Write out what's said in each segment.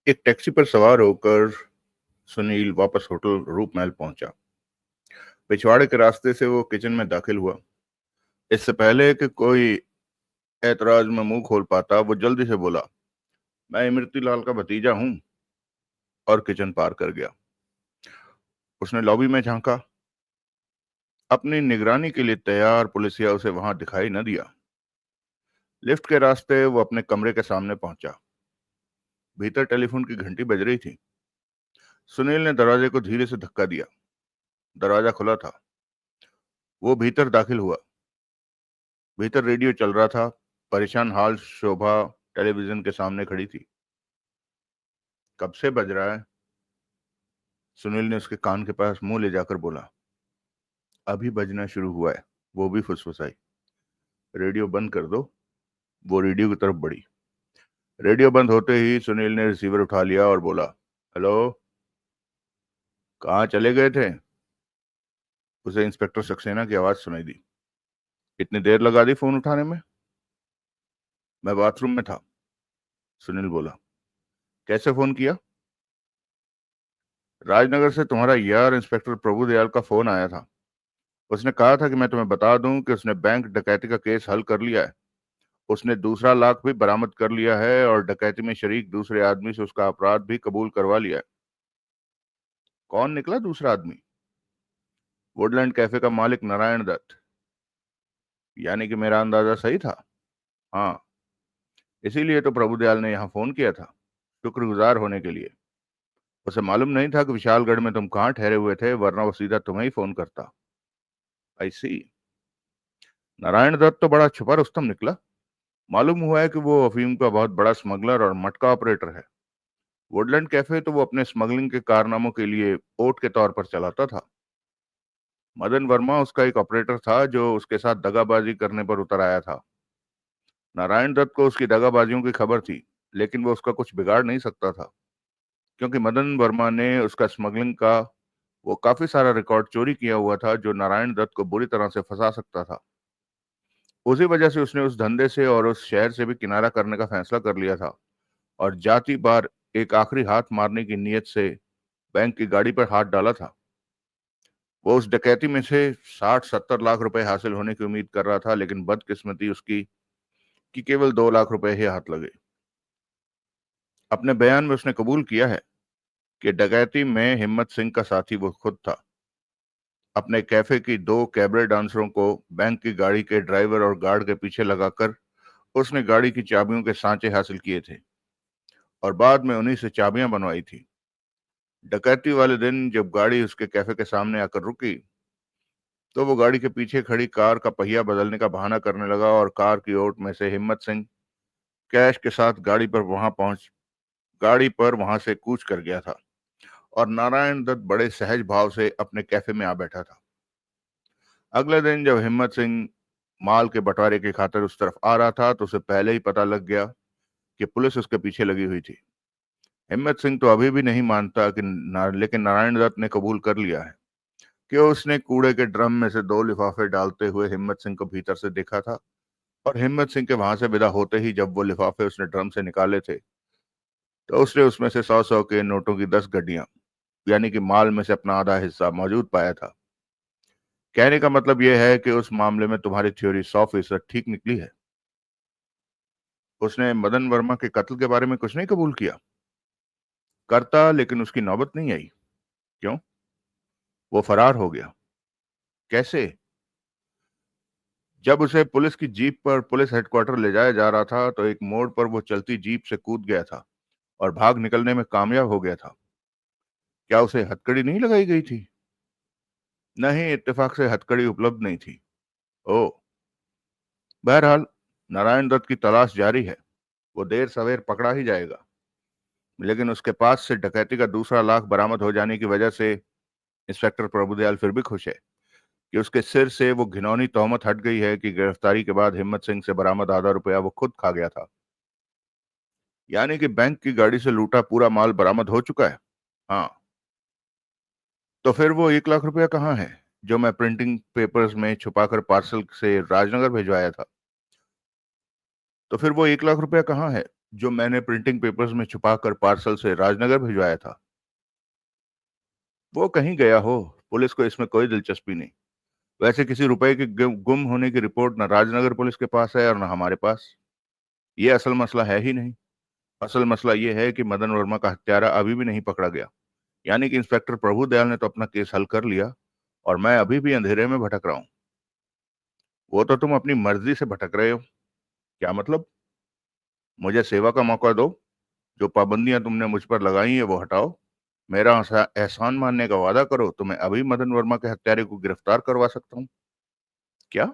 एक टैक्सी पर सवार होकर सुनील वापस होटल रूपमहल पहुंचा। पिछवाड़े के रास्ते से वो किचन में दाखिल हुआ। इससे पहले कि कोई ऐतराज में मुंह खोल पाता, वो जल्दी से बोला, मैं इमरती लाल का भतीजा हूं, और किचन पार कर गया। उसने लॉबी में झांका। अपनी निगरानी के लिए तैयार पुलिसिया उसे वहां दिखाई न दिया। लिफ्ट के रास्ते वो अपने कमरे के सामने पहुंचा। भीतर टेलीफोन की घंटी बज रही थी। सुनील ने दरवाजे को धीरे से धक्का दिया। दरवाजा खुला था। वो भीतर दाखिल हुआ। भीतर रेडियो चल रहा था। परेशान हाल शोभा टेलीविजन के सामने खड़ी थी। कब से बज रहा है? सुनील ने उसके कान के पास मुंह ले जाकर बोला। अभी बजना शुरू हुआ है, वो भी फुसफुसाई। रेडियो बंद कर दो। वो रेडियो की तरफ बढ़ी। रेडियो बंद होते ही सुनील ने रिसीवर उठा लिया और बोला, हेलो, कहाँ चले गए थे? उसे इंस्पेक्टर सक्सेना की आवाज सुनाई दी। इतनी देर लगा दी फोन उठाने में? मैं बाथरूम में था, सुनील बोला। कैसे फोन किया? राजनगर से तुम्हारा यार इंस्पेक्टर प्रभुदयाल का फोन आया था। उसने कहा था कि मैं तुम्हें बता दूं कि उसने बैंक डकैती का केस हल कर लिया है। उसने दूसरा लाख भी बरामद कर लिया है और डकैती में शरीक दूसरे आदमी से उसका अपराध भी कबूल करवा लिया है। कौन निकला दूसरा आदमी? वुडलैंड कैफे का मालिक नारायण दत्त। यानी कि मेरा अंदाजा सही था। हाँ, इसीलिए तो प्रभुदयाल ने यहाँ फोन किया था, शुक्रगुजार होने के लिए। उसे मालूम नहीं था कि विशालगढ़ में तुम कहाँ ठहरे हुए थे, वरना वो सीधा तुम्हें ही फोन करता। आई सी। नारायण दत्त तो बड़ा छुपा रुस्तम निकला। मालूम हुआ है कि वो अफीम का बहुत बड़ा स्मगलर और मटका ऑपरेटर है। वुडलैंड कैफे तो वो अपने स्मगलिंग के कारनामों के लिए ओट के तौर पर चलाता था। मदन वर्मा उसका एक ऑपरेटर था जो उसके साथ दगाबाजी करने पर उतर आया था। नारायण दत्त को उसकी दगाबाजियों की खबर थी, लेकिन वो उसका कुछ बिगाड़ नहीं सकता था, क्योंकि मदन वर्मा ने उसका स्मगलिंग का वो काफी सारा रिकॉर्ड चोरी किया हुआ था, जो नारायण दत्त को बुरी तरह से फंसा सकता था। उसी वजह से उसने उस धंधे से और उस शहर से भी किनारा करने का फैसला कर लिया था, और जाति बार एक आखिरी हाथ मारने की नीयत से बैंक की गाड़ी पर हाथ डाला था। वो उस डकैती में से 60-70 लाख रुपए हासिल होने की उम्मीद कर रहा था, लेकिन बदकिस्मती उसकी कि केवल 2 लाख रुपए ही हाथ लगे। अपने बयान में उसने कबूल किया है कि डकैती में हिम्मत सिंह का साथी वो खुद था। अपने कैफे की 2 कैबरे डांसरों को बैंक की गाड़ी के ड्राइवर और गार्ड के पीछे लगाकर उसने गाड़ी की चाबियों के सांचे हासिल किए थे, और बाद में उन्हीं से चाबियां बनवाई थी। डकैती वाले दिन जब गाड़ी उसके कैफे के सामने आकर रुकी, तो वो गाड़ी के पीछे खड़ी कार का पहिया बदलने का बहाना करने लगा, और कार की ओट में से हिम्मत सिंह कैश के साथ गाड़ी पर वहां से कूच कर गया था, और नारायण दत्त बड़े सहज भाव से अपने कैफे में आ बैठा था। अगले दिन जब हिम्मत सिंह माल के बंटवारे की खातिर उस तरफ आ रहा था, तो उसे पहले ही पता लग गया कि पुलिस उसके पीछे लगी हुई थी। हिम्मत सिंह तो अभी भी नहीं मानता लेकिन नारायण दत्त ने कबूल कर लिया है कि उसने कूड़े के ड्रम में से 2 लिफाफे डालते हुए हिम्मत सिंह को भीतर से देखा था, और हिम्मत सिंह के वहां से विदा होते ही जब वो लिफाफे उसने ड्रम से निकाले थे, तो उसने उसमें से 100-100 के नोटों की 10 गड्डियां, यानी कि माल में से अपना आधा हिस्सा मौजूद पाया था। कहने का मतलब यह है कि उस मामले में तुम्हारी थ्योरी 100% ठीक निकली है। उसने मदन वर्मा के कत्ल के बारे में कुछ नहीं कबूल किया? करता, लेकिन उसकी नौबत नहीं आई। क्यों? वो फरार हो गया। कैसे? जब उसे पुलिस की जीप पर पुलिस हेडक्वार्टर ले जाया जा रहा था, तो एक मोड़ पर वो चलती जीप से कूद गया था और भाग निकलने में कामयाब हो गया था। क्या उसे हथकड़ी नहीं लगाई गई थी? नहीं, इत्तेफाक से हथकड़ी उपलब्ध नहीं थी। ओ, बहरहाल नारायण दत्त की तलाश जारी है। वो देर सवेर पकड़ा ही जाएगा, लेकिन उसके पास से डकैती का दूसरा लाख बरामद हो जाने की वजह से इंस्पेक्टर प्रभुदयाल फिर भी खुश है कि उसके सिर से वो घिनौनी तोहमत हट गई है कि गिरफ्तारी के बाद हिम्मत सिंह से बरामद आधा रुपया वो खुद खा गया था। यानी कि बैंक की गाड़ी से लूटा पूरा माल बरामद हो चुका है। हाँ। तो फिर वो 1 लाख रुपया कहाँ है, जो मैं प्रिंटिंग पेपर्स में छुपाकर पार्सल से राजनगर भिजवाया था? तो फिर वो 1 लाख रुपया कहाँ है जो मैंने प्रिंटिंग पेपर्स में छुपाकर पार्सल से राजनगर भिजवाया था। वो कहीं गया हो, पुलिस को इसमें कोई दिलचस्पी नहीं। वैसे किसी रुपए के गुम होने की रिपोर्ट न राजनगर पुलिस के पास है और न हमारे पास। ये असल मसला है ही नहीं। असल मसला ये है कि मदन वर्मा का हत्यारा अभी भी नहीं पकड़ा गया। यानी कि इंस्पेक्टर प्रभुदयाल ने तो अपना केस हल कर लिया और मैं अभी भी अंधेरे में भटक रहा हूँ। वो तो तुम अपनी मर्जी से भटक रहे हो। क्या मतलब? मुझे सेवा का मौका दो। जो पाबंदियां तुमने मुझ पर लगाई है वो हटाओ। मेरा एहसान मानने का वादा करो तो मैं अभी मदन वर्मा के हत्यारे को गिरफ्तार करवा सकता हूँ। क्या?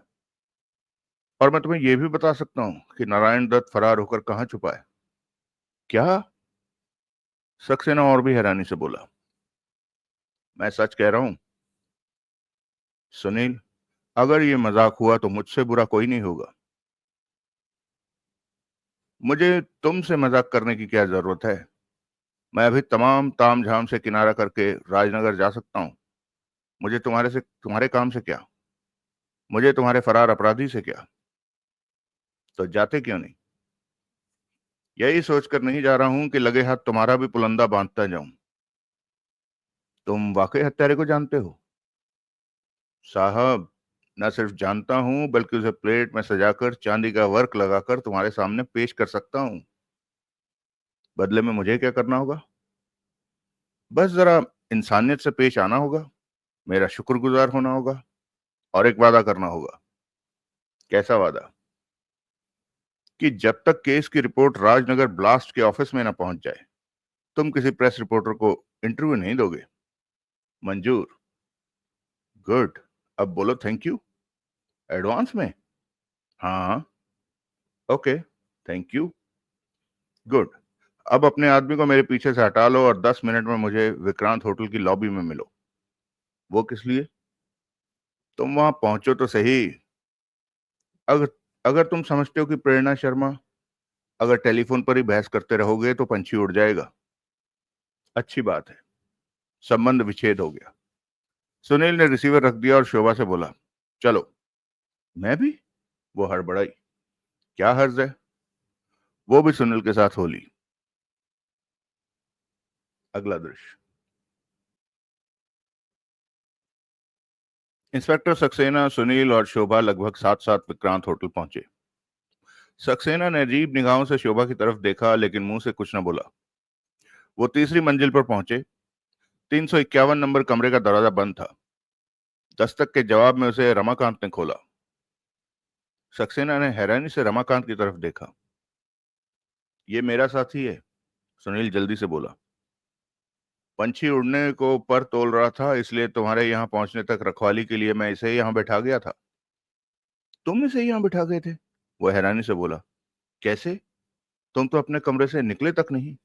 और मैं तुम्हें यह भी बता सकता हूँ कि नारायण दत्त फरार होकर कहाँ छुपा है। क्या? सक्सेना और भी हैरानी से बोला। मैं सच कह रहा हूँ सुनील। अगर ये मजाक हुआ तो मुझसे बुरा कोई नहीं होगा। मुझे तुमसे मजाक करने की क्या जरूरत है? मैं अभी तमाम ताम झाम से किनारा करके राजनगर जा सकता हूँ। मुझे तुम्हारे काम से क्या? मुझे तुम्हारे फरार अपराधी से क्या? तो जाते क्यों नहीं? यही सोचकर नहीं जा रहा हूं कि लगे हाथ तुम्हारा भी पुलंदा बांधता जाऊं। तुम वाकई हत्यारे को जानते हो? साहब, न सिर्फ जानता हूं बल्कि उसे प्लेट में सजाकर चांदी का वर्क लगाकर तुम्हारे सामने पेश कर सकता हूं। बदले में मुझे क्या करना होगा? बस जरा इंसानियत से पेश आना होगा, मेरा शुक्रगुजार होना होगा और एक वादा करना होगा। कैसा वादा? कि जब तक केस की रिपोर्ट राजनगर ब्लास्ट के ऑफिस में न पहुंच जाए, तुम किसी प्रेस रिपोर्टर को इंटरव्यू नहीं दोगे। मंजूर। गुड। अब बोलो थैंक यू एडवांस में। हाँ। ओके। Thank you. गुड। अब अपने आदमी को मेरे पीछे से हटा लो और 10 मिनट में मुझे विक्रांत होटल की लॉबी में मिलो। वो किस लिए? तुम वहां पहुंचो तो सही। अगर अगर तुम समझते हो कि प्रेरणा शर्मा अगर टेलीफोन पर ही बहस करते रहोगे तो पंछी उड़ जाएगा। अच्छी बात है। संबंध विच्छेद हो गया। सुनील ने रिसीवर रख दिया और शोभा से बोला, चलो। मैं भी? वो हड़बड़ाई। क्या हर्ज है? वो भी सुनील के साथ होली। अगला दृश्य। इंस्पेक्टर सक्सेना, सुनील और शोभा लगभग साथ साथ विक्रांत होटल पहुंचे। सक्सेना ने अजीब निगाहों से शोभा की तरफ देखा लेकिन मुंह से कुछ न बोला। वो तीसरी मंजिल पर पहुंचे। 351 नंबर कमरे का दरवाजा बंद था। दस्तक के जवाब में उसे रमाकांत ने खोला। सक्सेना ने हैरानी से रमाकांत की तरफ देखा। ये मेरा साथी है, सुनील जल्दी से बोला। पंछी उड़ने को पर तोल रहा था, इसलिए तुम्हारे यहां पहुंचने तक रखवाली के लिए मैं इसे यहां बैठा गया था। तुम इसे यहां बिठा गए थे? वो हैरानी से बोला। कैसे? तुम तो अपने कमरे से निकले तक नहीं।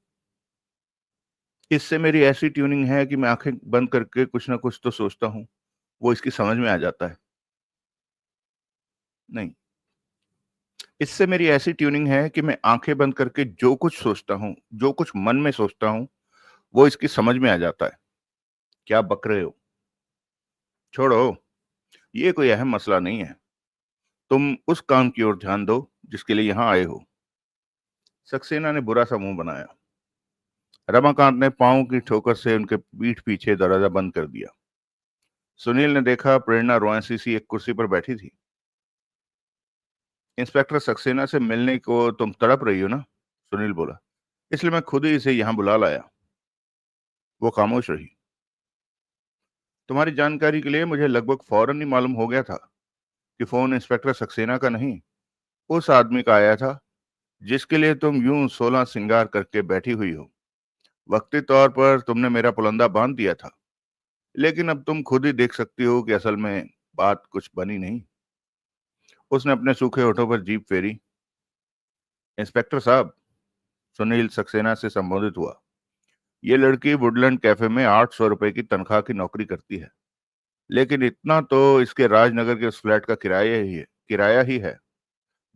इससे मेरी ऐसी ट्यूनिंग है कि मैं आंखें बंद करके कुछ ना कुछ तो सोचता हूँ। वो इसकी समझ में आ जाता है। नहीं, इससे मेरी ऐसी ट्यूनिंग है कि मैं आंखें बंद करके जो कुछ सोचता हूँ, जो कुछ मन में सोचता हूँ, वो इसकी समझ में आ जाता है। क्या बक रहे हो? छोड़ो, ये कोई अहम मसला नहीं है। तुम उस काम की ओर ध्यान दो जिसके लिए यहां आए हो। सक्सेना ने बुरा सा मुंह बनाया। रमाकांत ने पांव की ठोकर से उनके पीठ पीछे दरवाजा बंद कर दिया। सुनील ने देखा प्रेरणा रोएंसी सी एक कुर्सी पर बैठी थी। इंस्पेक्टर सक्सेना से मिलने को तुम तड़प रही हो ना? सुनील बोला। इसलिए मैं खुद ही इसे यहां बुला लाया। वो खामोश रही। तुम्हारी जानकारी के लिए मुझे लगभग फौरन ही मालूम हो गया था कि फोन इंस्पेक्टर सक्सेना का नहीं, उस आदमी का आया था जिसके लिए तुम यूं 16 श्रृंगार करके बैठी हुई हो। वक्ती तौर पर तुमने मेरा पुलंदा बांध दिया था, लेकिन अब तुम खुद ही देख सकती हो कि असल में बात कुछ बनी नहीं। उसने अपने सूखे होठों पर जीभ फेरी। इंस्पेक्टर साहब, सुनील सक्सेना से संबोधित हुआ, ये लड़की वुडलैंड कैफे में 800 रुपए की तनख्वाह की नौकरी करती है, लेकिन इतना तो इसके राजनगर के उस फ्लैट का किराया ही है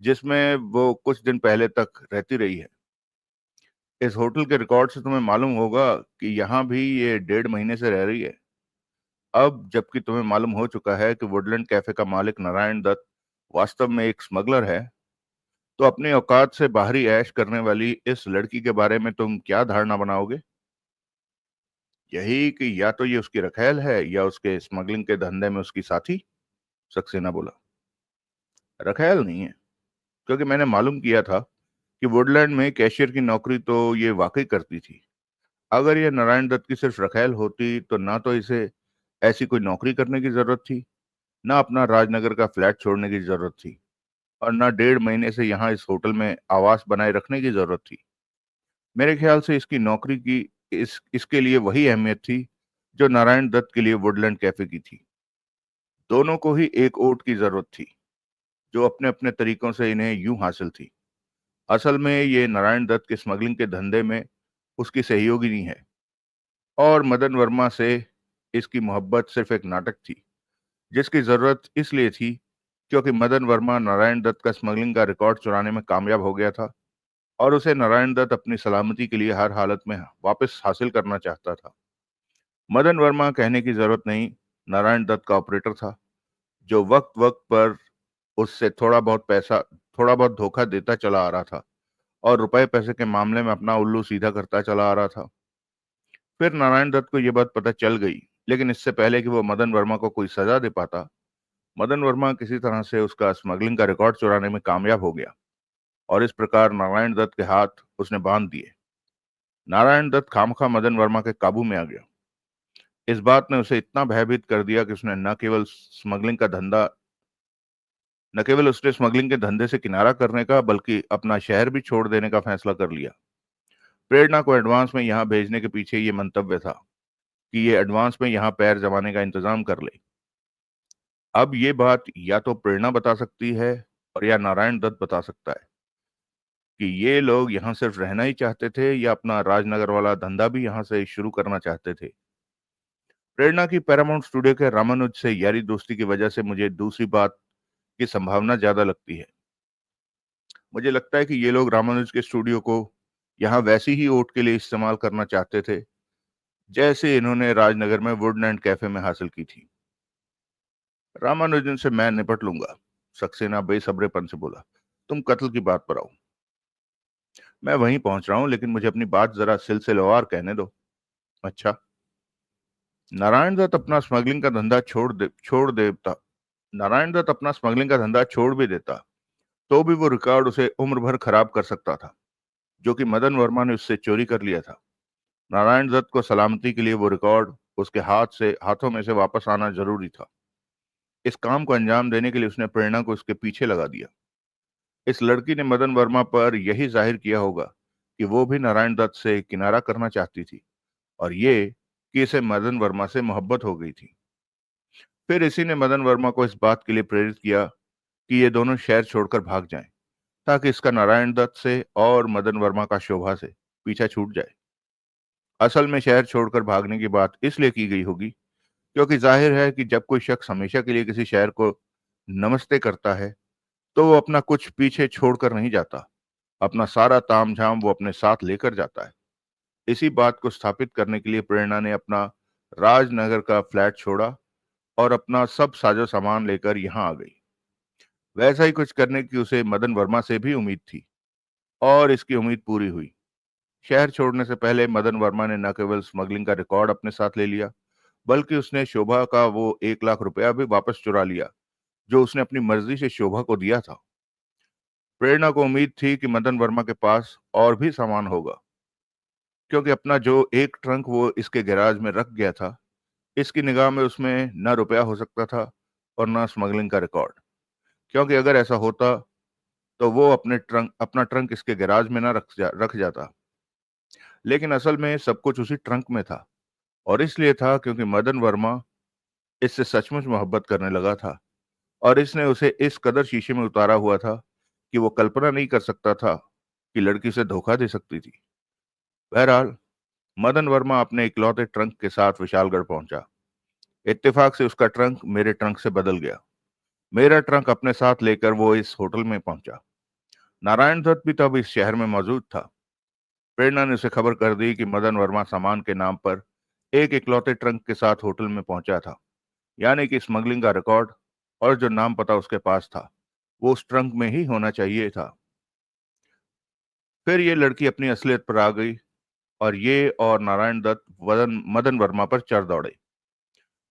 जिसमें वो कुछ दिन पहले तक रहती रही है। इस होटल के रिकॉर्ड से तुम्हें मालूम होगा कि यहाँ भी ये 1.5 महीने से रह रही है। अब जबकि तुम्हें मालूम हो चुका है कि वुडलैंड कैफे का मालिक नारायण दत्त वास्तव में एक स्मगलर है, तो अपनी औकात से बाहरी ऐश करने वाली इस लड़की के बारे में तुम क्या धारणा बनाओगे? यही कि या तो ये उसकी रखैल है या उसके स्मगलिंग के धंधे में उसकी साथी। सक्सेना बोला। रखैल नहीं है, क्योंकि मैंने मालूम किया था कि वुडलैंड में कैशियर की नौकरी तो ये वाकई करती थी। अगर ये नारायण दत्त की सिर्फ रखैल होती तो ना तो इसे ऐसी कोई नौकरी करने की जरूरत थी, ना अपना राजनगर का फ्लैट छोड़ने की जरूरत थी, और ना 1.5 महीने से यहाँ इस होटल में आवास बनाए रखने की जरूरत थी। मेरे ख्याल से इसकी नौकरी की इसके लिए वही अहमियत थी जो नारायण दत्त के लिए वुडलैंड कैफे की थी। दोनों को ही एक ओट की जरूरत थी, जो अपने अपने तरीकों से इन्हें यूं हासिल थी। असल में ये नारायण दत्त के स्मगलिंग के धंधे में उसकी सहयोगिनी है, और मदन वर्मा से इसकी मोहब्बत सिर्फ एक नाटक थी, जिसकी जरूरत इसलिए थी क्योंकि मदन वर्मा नारायण दत्त का स्मगलिंग का रिकॉर्ड चुराने में कामयाब हो गया था, और उसे नारायण दत्त अपनी सलामती के लिए हर हालत में वापस हासिल करना चाहता था। मदन वर्मा कहने की जरूरत नहीं, नारायण दत्त का ऑपरेटर था, जो वक्त वक्त पर उससे थोड़ा बहुत धोखा देता चला आ रहा था, और रुपए पैसे के मामले में अपना उल्लू सीधा करता चला आ रहा था। फिर नारायण दत्त को यह बात पता चल गई, लेकिन इससे पहले कि वो मदन वर्मा को कोई सजा दे पाता, मदन वर्मा किसी तरह से उसका स्मगलिंग का रिकॉर्ड चुराने में कामयाब हो गया, और इस प्रकार नारायण दत्त के हाथ उसने बांध दिए। नारायण दत्त खामखा मदन वर्मा के काबू में आ गया। इस बात ने उसे इतना भयभीत कर दिया कि उसने न केवल उसने स्मगलिंग के धंधे से किनारा करने का, बल्कि अपना शहर भी छोड़ देने का फैसला कर लिया। प्रेरणा को एडवांस में यहाँ भेजने के पीछे ये मंतव्य था कि ये एडवांस में यहाँ पैर जमाने का इंतजाम कर ले। अब ये बात या तो प्रेरणा बता सकती है, और या नारायण दत्त बता सकता है कि ये लोग यहाँ सिर्फ रहना ही चाहते थे या अपना राजनगर वाला धंधा भी यहाँ से शुरू करना चाहते थे। प्रेरणा की पैरामाउंट स्टूडियो के रामानुज से यारी दोस्ती की वजह से मुझे दूसरी बात की संभावना ज्यादा लगती है। मुझे लगता है कि ये लोग रामानुज के स्टूडियो को यहाँ वैसी ही ओट के लिए इस्तेमाल करना चाहते थे, जैसे इन्होंने राजनगर में वुडलैंड कैफे में हासिल की थी। रामानुजन से मैं निपट लूंगा, सक्सेना बेसब्रेपन से बोला। तुम कत्ल की बात पर आओ। मैं वहीं पहुंच रहा हूं, लेकिन मुझे अपनी बात जरा सिलसिलेवार कहने दो। अच्छा। नारायण दत्त अपना स्मगलिंग का धंधा छोड़ देता नारायण दत्त अपना स्मगलिंग का धंधा छोड़ भी देता, तो भी वो रिकॉर्ड उसे उम्र भर खराब कर सकता था, जो कि मदन वर्मा ने उससे चोरी कर लिया था। नारायण दत्त को सलामती के लिए वो रिकॉर्ड उसके हाथों में से वापस आना जरूरी था। इस काम को अंजाम देने के लिए उसने प्रेरणा को उसके पीछे लगा दिया। इस लड़की ने मदन वर्मा पर यही जाहिर किया होगा कि वो भी नारायण दत्त से किनारा करना चाहती थी, और ये कि इसे मदन वर्मा से मोहब्बत हो गई थी। फिर इसी ने मदन वर्मा को इस बात के लिए प्रेरित किया कि ये दोनों शहर छोड़कर भाग जाएं, ताकि इसका नारायण दत्त से और मदन वर्मा का शोभा से पीछा छूट जाए। असल में शहर छोड़कर भागने की बात इसलिए की गई होगी क्योंकि जाहिर है कि जब कोई शख्स हमेशा के लिए किसी शहर को नमस्ते करता है, तो वो अपना कुछ पीछे छोड़कर नहीं जाता। अपना सारा तामझाम वो अपने साथ लेकर जाता है। इसी बात को स्थापित करने के लिए प्रेरणा ने अपना राजनगर का फ्लैट छोड़ा और अपना सब साजो सामान लेकर यहाँ आ गई। वैसा ही कुछ करने की उसे मदन वर्मा से भी उम्मीद थी, और इसकी उम्मीद पूरी हुई। शहर छोड़ने से पहले मदन वर्मा ने न केवल स्मगलिंग का रिकॉर्ड अपने साथ ले लिया, बल्कि उसने शोभा का वो 1 लाख रुपया भी वापस चुरा लिया, जो उसने अपनी मर्जी से शोभा को दिया था। प्रेरणा को उम्मीद थी कि मदन वर्मा के पास और भी सामान होगा, क्योंकि अपना जो एक ट्रंक वो इसके गैराज में रख गया था, इसकी निगाह में उसमें न रुपया हो सकता था और न स्मगलिंग का रिकॉर्ड। क्योंकि अगर ऐसा होता तो वो अपना ट्रंक इसके गैराज में रख जाता। लेकिन असल में सब कुछ उसी ट्रंक में था, और इसलिए था क्योंकि मदन वर्मा इससे सचमुच मोहब्बत करने लगा था, और इसने उसे इस कदर शीशे में उतारा हुआ था कि वो कल्पना नहीं कर सकता था कि लड़की उसे धोखा दे सकती थी। बहरहाल, मदन वर्मा अपने इकलौते ट्रंक के साथ विशालगढ़ पहुंचा। इत्तेफाक से उसका ट्रंक मेरे ट्रंक से बदल गया। मेरा ट्रंक अपने साथ लेकर वो इस होटल में पहुंचा। नारायण दत्त भी तब इस शहर में मौजूद था। प्रेरणा ने उसे खबर कर दी कि मदन वर्मा सामान के नाम पर एक इकलौते ट्रंक के साथ होटल में पहुंचा था, यानी कि स्मगलिंग का रिकॉर्ड और जो नाम पता उसके पास था, वो उस ट्रंक में ही होना चाहिए था। फिर ये लड़की अपनी असलियत पर आ गई और ये और नारायण दत्त मदन वर्मा पर चढ़ दौड़े।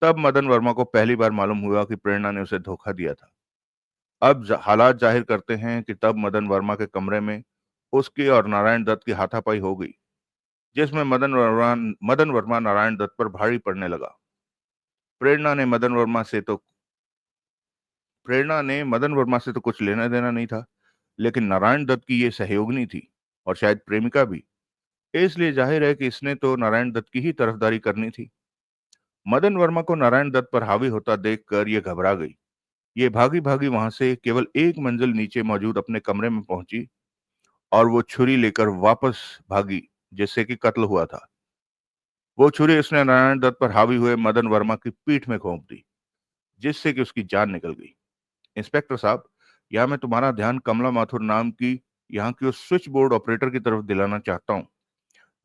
तब मदन वर्मा को पहली बार मालूम हुआ कि प्रेरणा ने उसे धोखा दिया था। अब हालात जाहिर करते हैं कि तब मदन वर्मा के कमरे में उसकी और नारायण दत्त की हाथापाई हो गई, जिसमें मदन वर्मा नारायण दत्त पर भारी पड़ने लगा। प्रेरणा ने मदन वर्मा से तो प्रेरणा ने मदन वर्मा से तो कुछ लेना देना नहीं था, लेकिन नारायण दत्त की ये सहयोगिनी थी और शायद प्रेमिका भी, इसलिए जाहिर है कि इसने तो नारायण दत्त की ही तरफदारी करनी थी। मदन वर्मा को नारायण दत्त पर हावी होता देखकर ये घबरा गई। ये भागी भागी वहां से केवल एक मंजिल नीचे मौजूद अपने कमरे में पहुंची और वो छुरी लेकर वापस भागी, जिससे कि कत्ल हुआ था। वो छुरी उसने नारायण दत्त पर हावी हुए मदन वर्मा की पीठ में घोंप दी, जिससे कि उसकी जान निकल गई। इंस्पेक्टर साहब, यहाँ मैं तुम्हारा ध्यान कमला माथुर नाम की यहाँ की उस स्विच बोर्ड ऑपरेटर की तरफ दिलाना चाहता हूँ,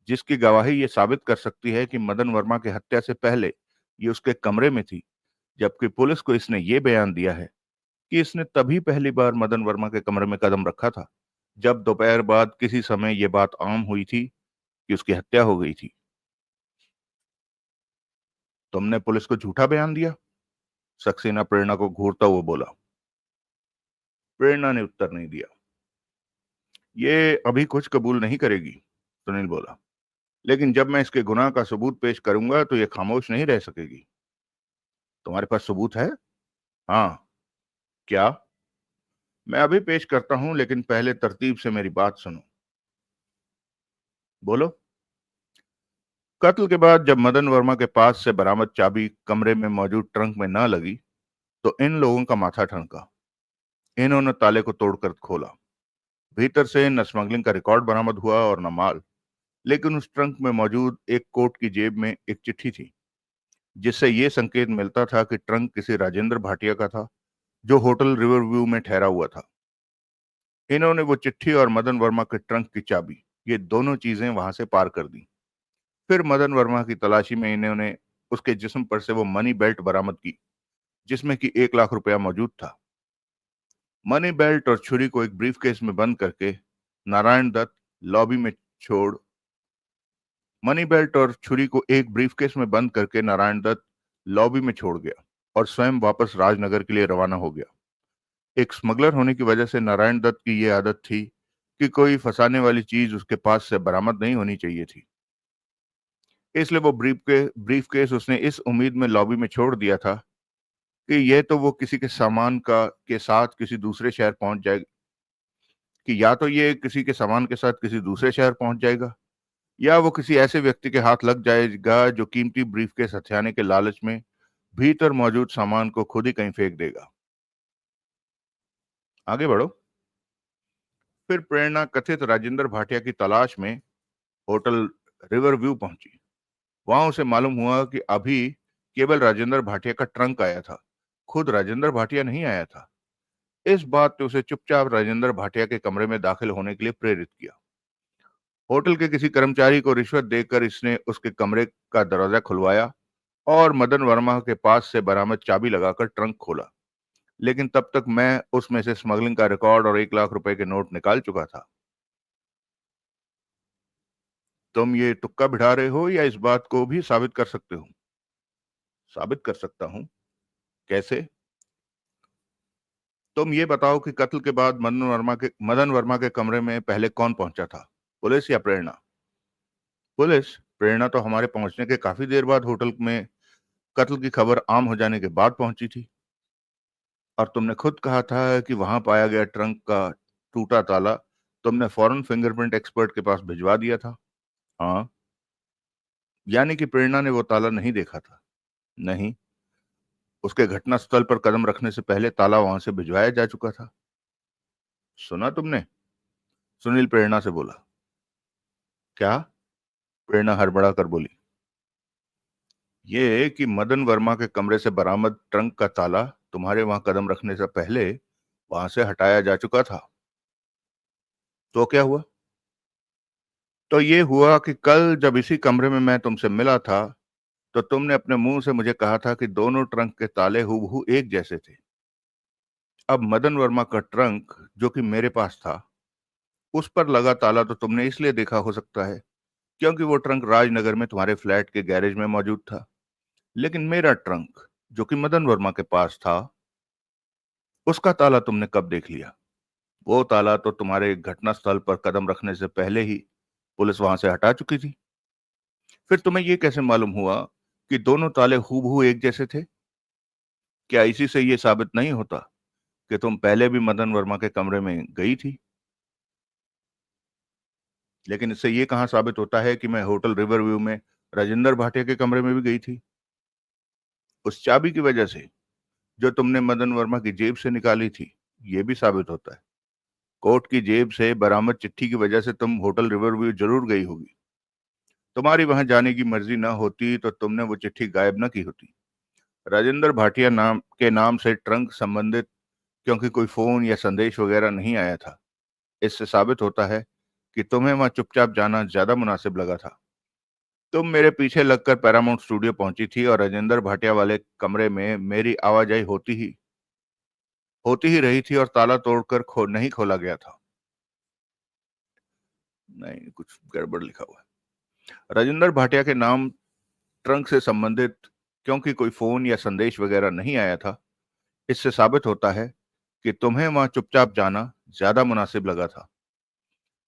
जिसकी गवाही ये साबित कर सकती है कि मदन वर्मा की हत्या से पहले ये उसके कमरे में थी, जबकि पुलिस को इसने ये बयान दिया है कि इसने तभी पहली बार मदन वर्मा के कमरे में कदम रखा था, जब दोपहर बाद किसी समय ये बात आम हुई थी कि उसकी हत्या हो गई थी। तुमने पुलिस को झूठा बयान दिया? सक्सेना प्रेरणा को घूरता हुआ बोला। प्रेरणा ने उत्तर नहीं दिया। ये अभी कुछ कबूल नहीं करेगी, सुनील बोला, लेकिन जब मैं इसके गुनाह का सबूत पेश करूंगा तो ये खामोश नहीं रह सकेगी। तुम्हारे पास सबूत है? हाँ। क्या? मैं अभी पेश करता हूं, लेकिन पहले तरतीब से मेरी बात सुनो। बोलो। कत्ल के बाद जब मदन वर्मा के पास से बरामद चाबी कमरे में मौजूद ट्रंक में न लगी, तो इन लोगों का माथा ठनका। इन्होंने ताले को तोड़कर खोला। भीतर से न स्मगलिंग का रिकॉर्ड बरामद हुआ और न माल, लेकिन उस ट्रंक में मौजूद एक कोट की जेब में एक चिट्ठी थी, जिससे यह संकेत मिलता था कि ट्रंक किसी राजेंद्र भाटिया का था, जो होटल रिवर व्यू में ठहरा हुआ था। इन्होंने वो चिट्ठी और मदन वर्मा के ट्रंक की चाबी, ये दोनों चीजें वहां से पार कर दी। फिर मदन वर्मा की तलाशी में इन्होंने उसके जिस्म पर से वो मनी बेल्ट बरामद की, जिसमें कि 1 लाख रुपया मौजूद था। मनी बेल्ट और छुरी को एक ब्रीफ केस में बंद करके नारायण दत्त लॉबी में छोड़ मनी बेल्ट और छुरी को एक ब्रीफकेस में बंद करके नारायण दत्त लॉबी में छोड़ गया और स्वयं वापस राजनगर के लिए रवाना हो गया। एक स्मगलर होने की वजह से नारायण दत्त की यह आदत थी कि कोई फंसाने वाली चीज उसके पास से बरामद नहीं होनी चाहिए थी, इसलिए वो ब्रीफकेस उसने इस उम्मीद में लॉबी में छोड़ दिया था कि यह तो वो किसी के सामान का के साथ किसी दूसरे शहर पहुंच जाएगा कि या तो ये किसी के सामान के साथ किसी दूसरे शहर पहुंच जाएगा, या वो किसी ऐसे व्यक्ति के हाथ लग जाएगा जो कीमती ब्रीफकेस हथियाने के लालच में भीतर मौजूद सामान को खुद ही कहीं फेंक देगा। आगे बढ़ो। फिर प्रेरणा कथित राजेंद्र भाटिया की तलाश में होटल रिवर व्यू पहुंची। वहां उसे मालूम हुआ कि अभी केवल राजेंद्र भाटिया का ट्रंक आया था, खुद राजेंद्र भाटिया नहीं आया था। इस बात ने उसे चुपचाप राजेंद्र भाटिया के कमरे में दाखिल होने के लिए प्रेरित किया। होटल के किसी कर्मचारी को रिश्वत देकर इसने उसके कमरे का दरवाजा खुलवाया और मदन वर्मा के पास से बरामद चाबी लगाकर ट्रंक खोला, लेकिन तब तक मैं उसमें से स्मगलिंग का रिकॉर्ड और 1 लाख रुपए के नोट निकाल चुका था। तुम ये तुक्का बिठा रहे हो या इस बात को भी साबित कर सकते हो? साबित कर सकता हूं। कैसे? तुम ये बताओ कि कत्ल के बाद मदन वर्मा के कमरे में पहले कौन पहुंचा था, पुलिस या प्रेरणा? पुलिस। प्रेरणा तो हमारे पहुंचने के काफी देर बाद होटल में कत्ल की खबर आम हो जाने के बाद पहुंची थी। और तुमने खुद कहा था कि वहां पाया गया ट्रंक का टूटा ताला तुमने फौरन फिंगरप्रिंट एक्सपर्ट के पास भिजवा दिया था। हाँ। यानी कि प्रेरणा ने वो ताला नहीं देखा था? नहीं, उसके घटना स्थल पर कदम रखने से पहले ताला वहां से भिजवाया जा चुका था। सुना तुमने? सुनील प्रेरणा से बोला। क्या? प्रेरणा हड़बड़ा कर बोली। ये कि मदन वर्मा के कमरे से बरामद ट्रंक का ताला तुम्हारे वहां कदम रखने से पहले वहां से हटाया जा चुका था। तो क्या हुआ? तो ये हुआ कि कल जब इसी कमरे में मैं तुमसे मिला था, तो तुमने अपने मुंह से मुझे कहा था कि दोनों ट्रंक के ताले हूबहू एक जैसे थे। अब मदन वर्मा का ट्रंक जो कि मेरे पास था, उस पर लगा ताला तो तुमने इसलिए देखा हो सकता है क्योंकि वो ट्रंक राजनगर में तुम्हारे फ्लैट के गैरेज में मौजूद था। लेकिन मेरा ट्रंक, जो कि मदन वर्मा के पास था, उसका ताला तुमने कब देख लिया? वो ताला तो तुम्हारे घटना स्थल पर कदम रखने से पहले ही पुलिस वहां से हटा चुकी थी। फिर तुम्हें ये कैसे मालूम हुआ कि दोनों ताले हूबहू एक जैसे थे? क्या इसी से ये साबित नहीं होता कि तुम पहले भी मदन वर्मा के कमरे में गई थी? लेकिन इससे ये कहाँ साबित होता है कि मैं होटल रिवर व्यू में राजेंद्र भाटिया के कमरे में भी गई थी? उस चाबी की वजह से जो तुमने मदन वर्मा की जेब से निकाली थी, ये भी साबित होता है। कोट की जेब से बरामद चिट्ठी की वजह से तुम होटल रिवर व्यू जरूर गई होगी। तुम्हारी वहां जाने की मर्जी ना होती तो तुमने वो चिट्ठी गायब ना की होती। राजेंद्र भाटिया नाम से ट्रंक संबंधित क्योंकि कोई फोन या संदेश वगैरह नहीं आया था। इससे साबित होता है कि तुम्हें वहां चुपचाप जाना ज्यादा मुनासिब लगा था। तुम मेरे पीछे लगकर पैरामाउंट स्टूडियो पहुंची थी और राजेंद्र भाटिया वाले कमरे में मेरी आवाजाही होती ही रही थी और ताला तोड़कर नहीं खोला गया था। नहीं, कुछ गड़बड़ लिखा हुआ है। राजेंद्र भाटिया के नाम ट्रंक से संबंधित क्योंकि कोई फोन या संदेश वगैरह नहीं आया था। इससे साबित होता है कि तुम्हें वहां चुपचाप जाना ज्यादा मुनासिब लगा था।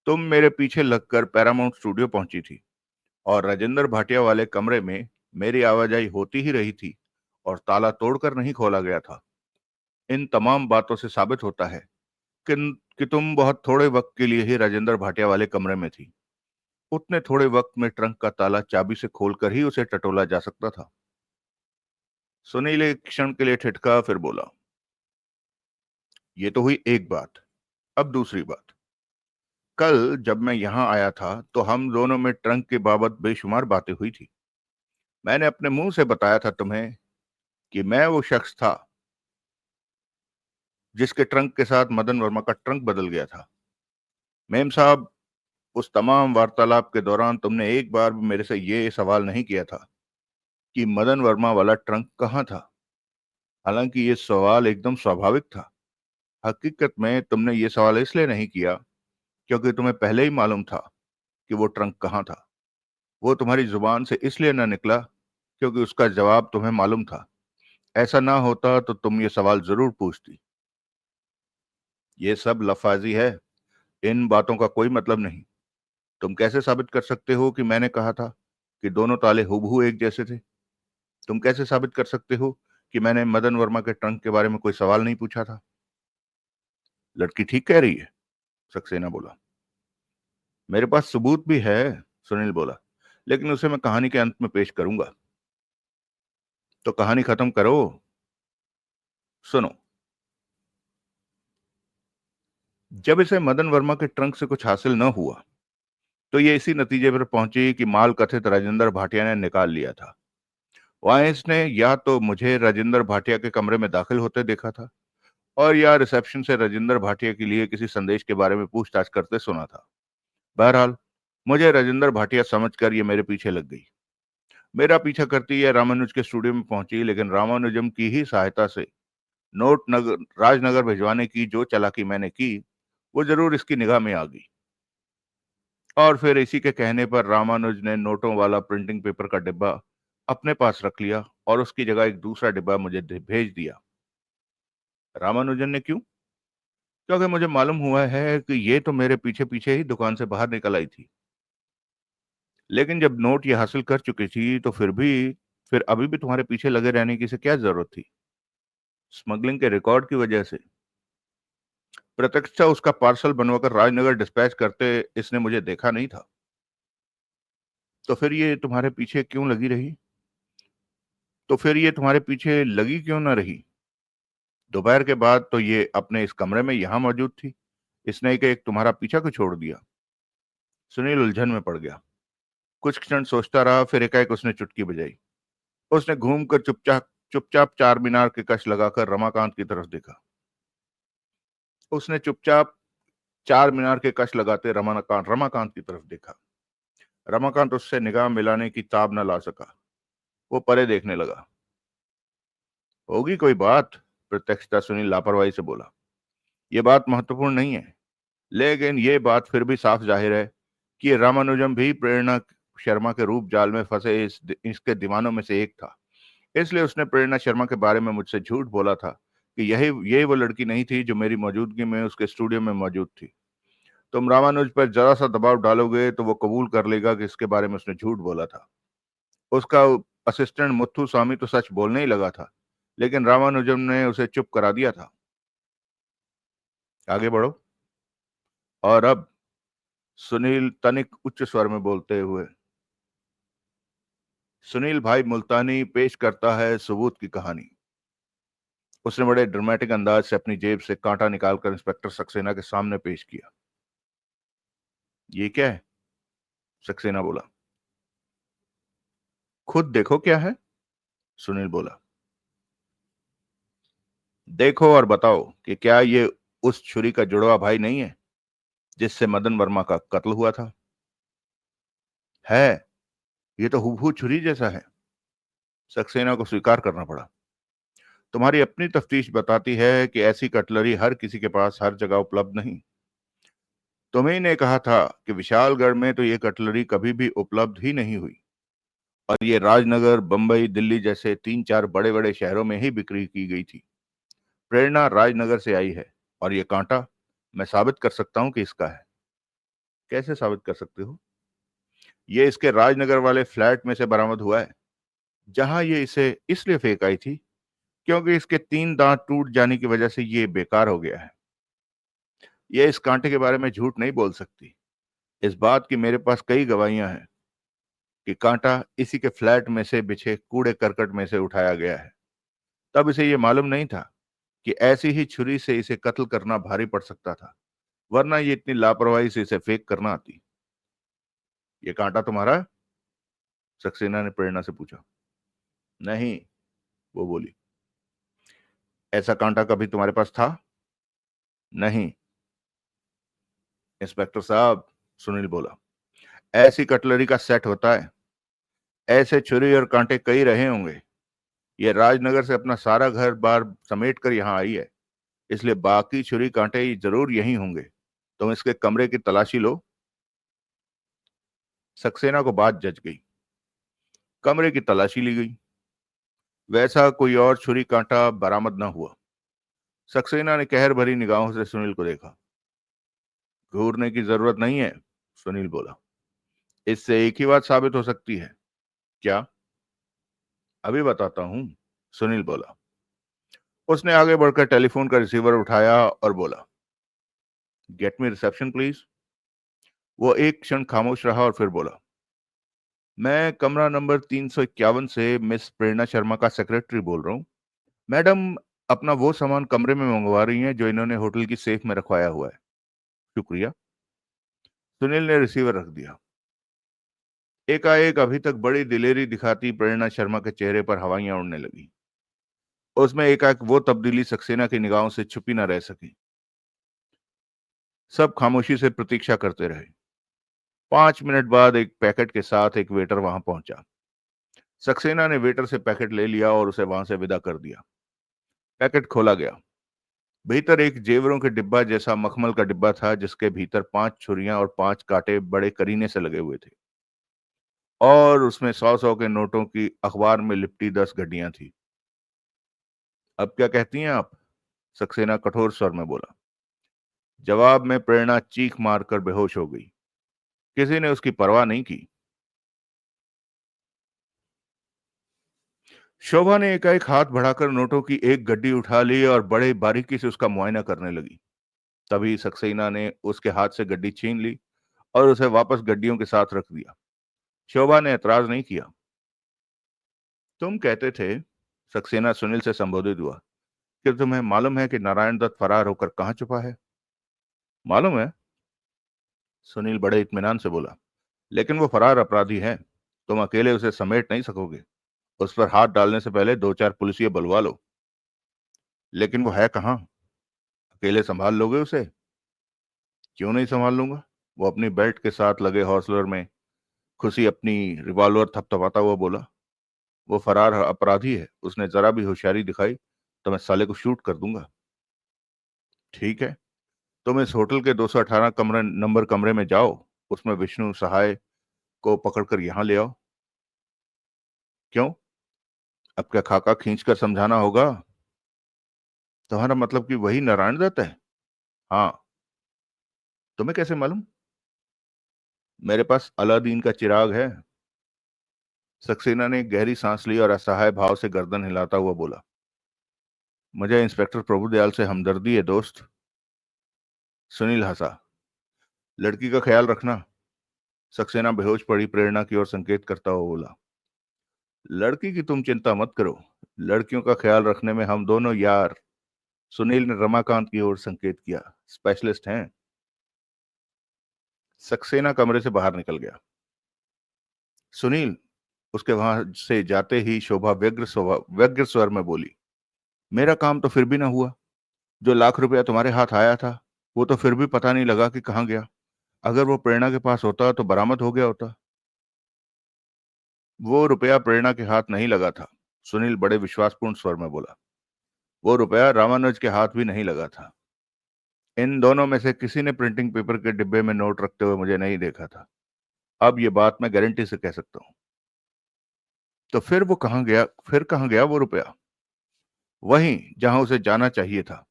तुम मेरे पीछे लगकर पैरामाउंट स्टूडियो पहुंची थी और राजेंद्र भाटिया वाले कमरे में मेरी आवाजाही होती ही रही थी और ताला तोड़कर नहीं खोला गया था। इन तमाम बातों से साबित होता है कि, कि तुम बहुत थोड़े वक्त के लिए ही राजेंद्र भाटिया वाले कमरे में थी। उतने थोड़े वक्त में ट्रंक का ताला चाबी से खोलकर ही उसे टटोला जा सकता था। सुनील एक क्षण के लिए ठिठका, फिर बोला, ये तो हुई एक बात। अब दूसरी बात। कल जब मैं यहां आया था तो हम दोनों में ट्रंक के बाबत बेशुमार बातें हुई थी। मैंने अपने मुंह से बताया था तुम्हें कि मैं वो शख्स था जिसके ट्रंक के साथ मदन वर्मा का ट्रंक बदल गया था। मेम साहब, उस तमाम वार्तालाप के दौरान तुमने एक बार भी मेरे से ये सवाल नहीं किया था कि मदन वर्मा वाला ट्रंक कहाँ था। हालांकि ये सवाल एकदम स्वाभाविक था। हकीकत में तुमने ये सवाल इसलिए नहीं किया क्योंकि तुम्हें पहले ही मालूम था कि वो ट्रंक कहाँ था। वो तुम्हारी जुबान से इसलिए न निकला क्योंकि उसका जवाब तुम्हें मालूम था। ऐसा ना होता तो तुम ये सवाल जरूर पूछती। ये सब लफाजी है। इन बातों का कोई मतलब नहीं। तुम कैसे साबित कर सकते हो कि मैंने कहा था कि दोनों ताले हूबहू एक जैसे थे? तुम कैसे साबित कर सकते हो कि मैंने मदन वर्मा के ट्रंक के बारे में कोई सवाल नहीं पूछा था? लड़की ठीक कह रही है, सक्सेना बोला। मेरे पास सबूत भी है, सुनील बोला, लेकिन उसे मैं कहानी के अंत में पेश करूंगा। तो कहानी खत्म करो। सुनो, जब इसे मदन वर्मा के ट्रंक से कुछ हासिल न हुआ तो ये इसी नतीजे पर पहुंची कि माल कथित राजेंद्र भाटिया ने निकाल लिया था। वहां इसने या तो मुझे राजेंद्र भाटिया के कमरे में दाखिल होते देखा था और या रिसेप्शन से राजेंद्र भाटिया के लिए किसी संदेश के बारे में पूछताछ करते सुना था। बहरहाल, मुझे राजेंद्र भाटिया समझकर ये मेरे पीछे लग गई। मेरा पीछा करती है रामानुज के स्टूडियो में पहुंची, लेकिन रामानुजम की ही सहायता से नोट नगर राजनगर भिजवाने की जो चालाकी मैंने की वो जरूर इसकी निगाह में आ गई। और फिर इसी के कहने पर रामानुज ने नोटों वाला प्रिंटिंग पेपर का डिब्बा अपने पास रख लिया और उसकी जगह एक दूसरा डिब्बा मुझे भेज दिया। रामानुजन ने क्यों? क्योंकि मुझे मालूम हुआ है कि ये तो मेरे पीछे पीछे ही दुकान से बाहर निकल आई थी। लेकिन जब नोट ये हासिल कर चुकी थी तो फिर अभी भी तुम्हारे पीछे लगे रहने की इसे क्या जरूरत थी? स्मगलिंग के रिकॉर्ड की वजह से। प्रत्यक्षतः उसका पार्सल बनवाकर राजनगर डिस्पैच करते इसने मुझे देखा नहीं था। तो फिर ये तुम्हारे पीछे क्यों लगी रही? तो फिर ये तुम्हारे पीछे लगी क्यों ना रही? दोपहर के बाद तो ये अपने इस कमरे में यहां मौजूद थी। इसने एक तुम्हारा पीछा क्यों छोड़ दिया? सुनील उलझन में पड़ गया। कुछ क्षण सोचता रहा, फिर एकाएक उसने चुटकी बजाई। उसने घूमकर चुपचाप चुपचाप चार मीनार के कश लगाकर रमाकांत की तरफ देखा। उसने चुपचाप चार मीनार के कश लगाते रमाकांत रमाकांत की तरफ देखा। रमाकांत उससे निगाह मिलाने की ताब न ला सका। वो परे देखने लगा। होगी कोई बात, प्रत्यक्षता सुनील लापरवाही से बोला। ये बात महत्वपूर्ण नहीं है, लेकिन ये बात फिर भी साफ जाहिर है कि रामानुजम भी प्रेरणा शर्मा के रूप जाल में फंसे इसके दीवानों में से एक था। इसलिए उसने प्रेरणा शर्मा के बारे में मुझसे झूठ बोला था कि यही वो लड़की नहीं थी जो मेरी मौजूदगी में उसके स्टूडियो में मौजूद थी। तुम रामानुज पर जरा सा दबाव डालोगे तो वो कबूल कर लेगा कि इसके बारे में उसने झूठ बोला था। उसका असिस्टेंट मुत्थु स्वामी तो सच बोलने ही लगा था, लेकिन रामानुजम ने उसे चुप करा दिया था। आगे बढ़ो। और अब सुनील तनिक उच्च स्वर में बोलते हुए, सुनील भाई मुल्तानी पेश करता है सबूत की कहानी। उसने बड़े ड्रामेटिक अंदाज से अपनी जेब से कांटा निकालकर इंस्पेक्टर सक्सेना के सामने पेश किया। ये क्या है? सक्सेना बोला। खुद देखो क्या है, सुनील बोला। देखो और बताओ कि क्या ये उस छुरी का जुड़वा भाई नहीं है जिससे मदन वर्मा का कत्ल हुआ था? है। ये तो हूबहू छुरी जैसा है। सक्सेना को स्वीकार करना पड़ा। तुम्हारी अपनी तफ्तीश बताती है कि ऐसी कटलरी हर किसी के पास हर जगह उपलब्ध नहीं। तुम्ही ने कहा था कि विशालगढ़ में तो ये कटलरी कभी भी उपलब्ध ही नहीं हुई, और ये राजनगर, बंबई, दिल्ली जैसे 3-4 बड़े बड़े शहरों में ही बिक्री की गई थी। प्रेरणा राजनगर से आई है, और ये कांटा मैं साबित कर सकता हूं कि इसका है। कैसे साबित कर सकते हो? ये इसके राजनगर वाले फ्लैट में से बरामद हुआ है, जहां ये इसे इसलिए फेंक आई थी क्योंकि इसके 3 दांत टूट जाने की वजह से ये बेकार हो गया है। ये इस कांटे के बारे में झूठ नहीं बोल सकती। इस बात की मेरे पास कई गवाहियां हैं कि कांटा इसी के फ्लैट में से बिछे कूड़े करकट में से उठाया गया है। तब इसे ये मालूम नहीं था कि ऐसी ही छुरी से इसे कत्ल करना भारी पड़ सकता था, वरना ये इतनी लापरवाही से इसे फेंक करना आती। ये कांटा तुम्हारा है? सक्सेना ने प्रेरणा से पूछा। नहीं, वो बोली। ऐसा कांटा कभी तुम्हारे पास था? नहीं। इंस्पेक्टर साहब, सुनील बोला, ऐसी कटलरी का सेट होता है। ऐसे छुरी और कांटे कई रहे होंगे। ये राजनगर से अपना सारा घर बार समेट कर यहाँ आई है, इसलिए बाकी छुरी कांटे जरूर यहीं होंगे। तुम इसके कमरे की तलाशी लो। सक्सेना को बात जच गई। कमरे की तलाशी ली गई। वैसा कोई और छुरी कांटा बरामद न हुआ। सक्सेना ने कहर भरी निगाहों से सुनील को देखा। घूरने की जरूरत नहीं है, सुनील बोला। इससे एक ही बात साबित हो सकती है। क्या? अभी बताता हूं, सुनील बोला। उसने आगे बढ़कर टेलीफोन का रिसीवर उठाया और बोला, गेट मी रिसेप्शन प्लीज। वो एक क्षण खामोश रहा और फिर बोला, मैं कमरा नंबर 351 से मिस प्रेरणा शर्मा का सेक्रेटरी बोल रहा हूँ। मैडम अपना वो सामान कमरे में मंगवा रही हैं जो इन्होंने होटल की सेफ में रखवाया हुआ है। शुक्रिया। सुनील ने रिसीवर रख दिया। एकाएक अभी तक बड़ी दिलेरी दिखाती प्रेरणा शर्मा के चेहरे पर हवाइयां उड़ने लगी। उसमें एकाएक वो तब्दीली सक्सेना की निगाहों से छुपी न रह सकी। सब खामोशी से प्रतीक्षा करते रहे। 5 मिनट बाद एक पैकेट के साथ एक वेटर वहां पहुंचा। सक्सेना ने वेटर से पैकेट ले लिया और उसे वहां से विदा कर दिया। पैकेट खोला गया। भीतर एक जेवरों के डिब्बा जैसा मखमल का डिब्बा था, जिसके भीतर 5 छुरियां और 5 कांटे बड़े करीने से लगे हुए थे, और उसमें 100-100 के नोटों की अखबार में लिपटी 10 गड्डियां थी। अब क्या कहती हैं आप? सक्सेना कठोर स्वर में बोला। जवाब में प्रेरणा चीख मारकर बेहोश हो गई। किसी ने उसकी परवाह नहीं की। शोभा ने एकाएक हाथ बढ़ाकर नोटों की एक गड्डी उठा ली और बड़े बारीकी से उसका मुआयना करने लगी। तभी सक्सेना ने उसके हाथ से गड्डी छीन ली और उसे वापस गड्डियों के साथ रख दिया। शोभा ने एतराज नहीं किया। तुम कहते थे, सक्सेना सुनील से संबोधित हुआ, कि तुम्हें मालूम है कि नारायण दत्त फरार होकर कहाँ छुपा है? मालूम है, सुनील बड़े इत्मीनान से बोला, लेकिन वो फरार अपराधी है। तुम अकेले उसे समेट नहीं सकोगे। उस पर हाथ डालने से पहले 2-4 पुलिसिया बुलवा लो। लेकिन वो है कहाँ? अकेले संभाल लोगे उसे? क्यों नहीं संभाल लूंगा। वो अपनी बेल्ट के साथ लगे हौसलर में खुशी अपनी रिवॉल्वर थपथपाता हुआ बोला। वो फरार अपराधी है। उसने जरा भी होशियारी दिखाई तो मैं साले को शूट कर दूंगा। ठीक है, तुम इस होटल के 218 कमरे नंबर कमरे में जाओ, उसमें विष्णु सहाय को पकड़कर यहां ले आओ। क्यों? अब क्या खाका खींच कर समझाना होगा? तुम्हारा मतलब कि वही नारायण दत्त है? हाँ। तुम्हें कैसे मालूम? मेरे पास अलादीन का चिराग है। सक्सेना ने एक गहरी सांस ली और असहाय भाव से गर्दन हिलाता हुआ बोला, मुझे इंस्पेक्टर प्रभुदयाल से हमदर्दी है दोस्त। सुनील हंसा। लड़की का ख्याल रखना। सक्सेना बेहोश पड़ी प्रेरणा की ओर संकेत करता हुआ बोला, लड़की की तुम चिंता मत करो, लड़कियों का ख्याल रखने में हम दोनों यार। सुनील ने रमाकांत की ओर संकेत किया, स्पेशलिस्ट हैं। सक्सेना कमरे से बाहर निकल गया। सुनील, उसके वहां से जाते ही शोभा व्यग्र स्वर में बोली, मेरा काम तो फिर भी ना हुआ। जो ₹1,00,000 तुम्हारे हाथ आया था वो तो फिर भी पता नहीं लगा कि कहाँ गया। अगर वो प्रेरणा के पास होता तो बरामद हो गया होता। वो रुपया प्रेरणा के हाथ नहीं लगा था, सुनील बड़े विश्वासपूर्ण स्वर में बोला। वो रुपया रामानुज के हाथ भी नहीं लगा था। इन दोनों में से किसी ने प्रिंटिंग पेपर के डिब्बे में नोट रखते हुए मुझे नहीं देखा था। अब ये बात मैं गारंटी से कह सकता हूँ। तो फिर वो कहाँ गया? फिर कहाँ गया वो रुपया? वहीं जहां उसे जाना चाहिए था,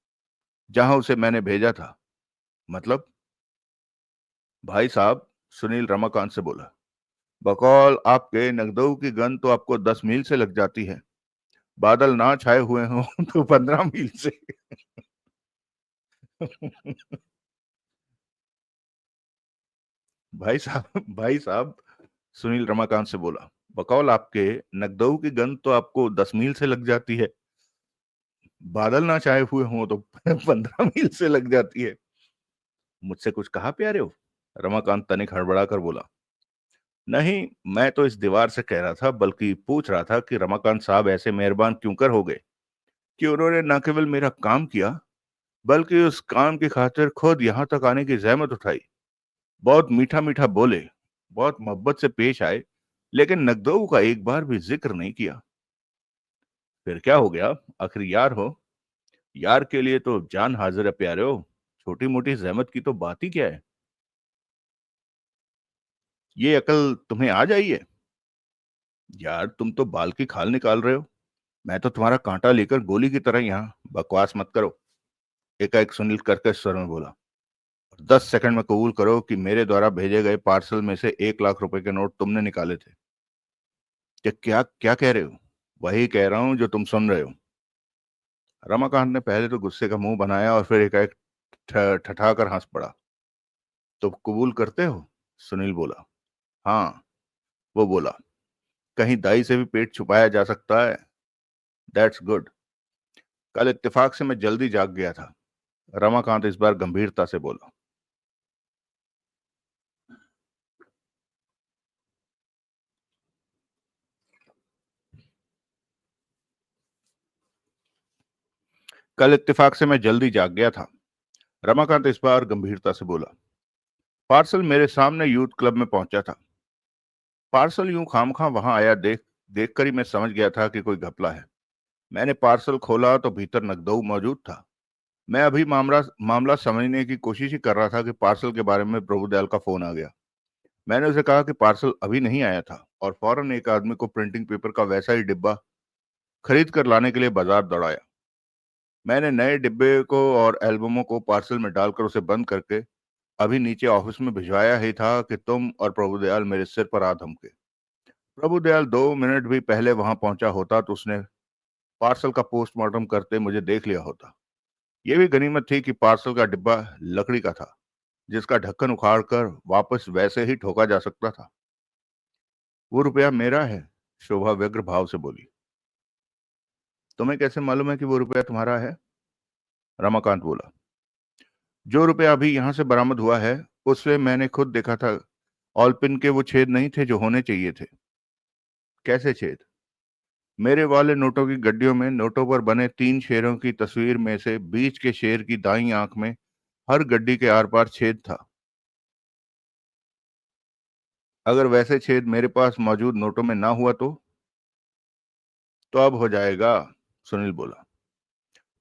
जहां उसे मैंने भेजा था। मतलब? भाई साहब, सुनील रमाकांत से बोला, बकौल आपके नगदऊ की गन तो आपको 10 मील से लग जाती है। बादल ना छाए हुए हों तो 15 मील से। भाई साहब, सुनील रमाकांत से बोला, बकौल आपके नगदऊ की गन तो आपको 10 मील से लग जाती है। बादल ना छाए हुए हों तो 15 मील से लग जाती है। मुझसे कुछ कहा प्यारे हो? रमाकांत तनिक हड़बड़ा कर बोला, नहीं, मैं तो इस दीवार से कह रहा था, बल्कि पूछ रहा था कि रमाकांत साहब ऐसे मेहरबान क्यों कर हो गए कि उन्होंने न केवल मेरा काम किया, बल्कि उस काम की खातिर खुद यहां तक आने की जहमत उठाई। बहुत मीठा मीठा बोले, बहुत मोहब्बत से पेश आए, लेकिन नकदऊ का एक बार भी जिक्र नहीं किया। फिर क्या हो गया? आखिर यार हो, यार के लिए तो जान हाजिर है प्यारे हो। छोटी मोटी जहमत की तो बात ही क्या है? ये अकल तुम्हें आ जाई है? यार तुम तो बाल की खाल निकाल रहे हो। मैं तो तुम्हारा कांटा लेकर गोली की तरह यहाँ। बकवास मत करो, एकाएक सुनील कर्कश स्वर में बोला। 10 सेकंड में कबूल करो कि मेरे द्वारा भेजे गए पार्सल में से ₹1,00,000 के नोट तुमने निकाले थे। क्या क्या कह रहे हो? वही कह रहा हूं जो तुम सुन रहे हो। रमाकांत ने पहले तो गुस्से का मुंह बनाया और फिर एकाएक ठठाकर हंस पड़ा। तो कबूल करते हो? सुनील बोला। हाँ, वो बोला, कहीं दाई से भी पेट छुपाया जा सकता है। That's good. कल इत्तेफाक से मैं जल्दी जाग गया था। रमाकांत इस बार गंभीरता से बोला। कल इत्तेफाक से मैं जल्दी जाग गया था। रमाकांत इस बार गंभीरता से बोला। पार्सल मेरे सामने यूथ क्लब में पहुंचा था। पार्सल यूं खामखा वहां आया देखकर ही मैं समझ गया था कि कोई घपला है। मैंने पार्सल खोला तो भीतर नकदऊ मौजूद था। मैं अभी मामला मामला समझने की कोशिश ही कर रहा था कि पार्सल के बारे में प्रभुदयाल का फोन आ गया। मैंने उसे कहा कि पार्सल अभी नहीं आया था और फौरन एक आदमी को प्रिंटिंग पेपर का वैसा ही डिब्बा खरीद कर लाने के लिए बाजार दौड़ाया। मैंने नए डिब्बे को और एल्बमों को पार्सल में डालकर उसे बंद करके अभी नीचे ऑफिस में भिजवाया ही था कि तुम और प्रभुदयाल मेरे सिर पर आ धमके। प्रभुदयाल 2 मिनट भी पहले वहां पहुंचा होता तो उसने पार्सल का पोस्टमार्टम करते मुझे देख लिया होता। यह भी गनीमत थी कि पार्सल का डिब्बा लकड़ी का था, जिसका ढक्कन उखाड़कर वापस वैसे ही ठोका जा सकता था। वो रुपया मेरा है, शोभा व्यग्र भाव से बोली। तुम्हें कैसे मालूम है कि वो रुपया तुम्हारा है? रमाकांत बोला। जो रुपया अभी यहां से बरामद हुआ है, उससे मैंने खुद देखा था। ऑलपिन के वो छेद नहीं थे जो होने चाहिए थे। कैसे छेद? मेरे वाले नोटों की गड्डियों में नोटों पर बने 3 शेरों की तस्वीर में से बीच के शेर की दाईं आंख में हर गड्डी के आर पार छेद था। अगर वैसे छेद मेरे पास मौजूद नोटों में ना हुआ तो अब हो जाएगा, सुनील बोला।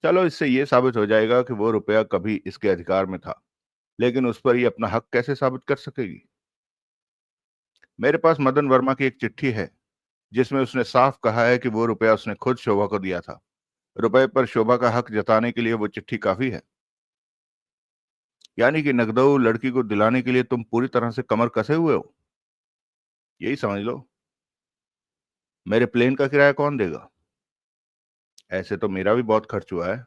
चलो, इससे यह साबित हो जाएगा कि वो रुपया कभी इसके अधिकार में था। लेकिन उस पर ये अपना हक कैसे साबित कर सकेगी? मेरे पास मदन वर्मा की एक चिट्ठी है जिसमें उसने साफ कहा है कि वो रुपया उसने खुद शोभा को दिया था। रुपए पर शोभा का हक जताने के लिए वो चिट्ठी काफी है। यानी कि नगदऊ लड़की को दिलाने के लिए तुम पूरी तरह से कमर कसे हुए हो, यही समझ लो। मेरे प्लेन का किराया कौन देगा? ऐसे तो मेरा भी बहुत खर्च हुआ है।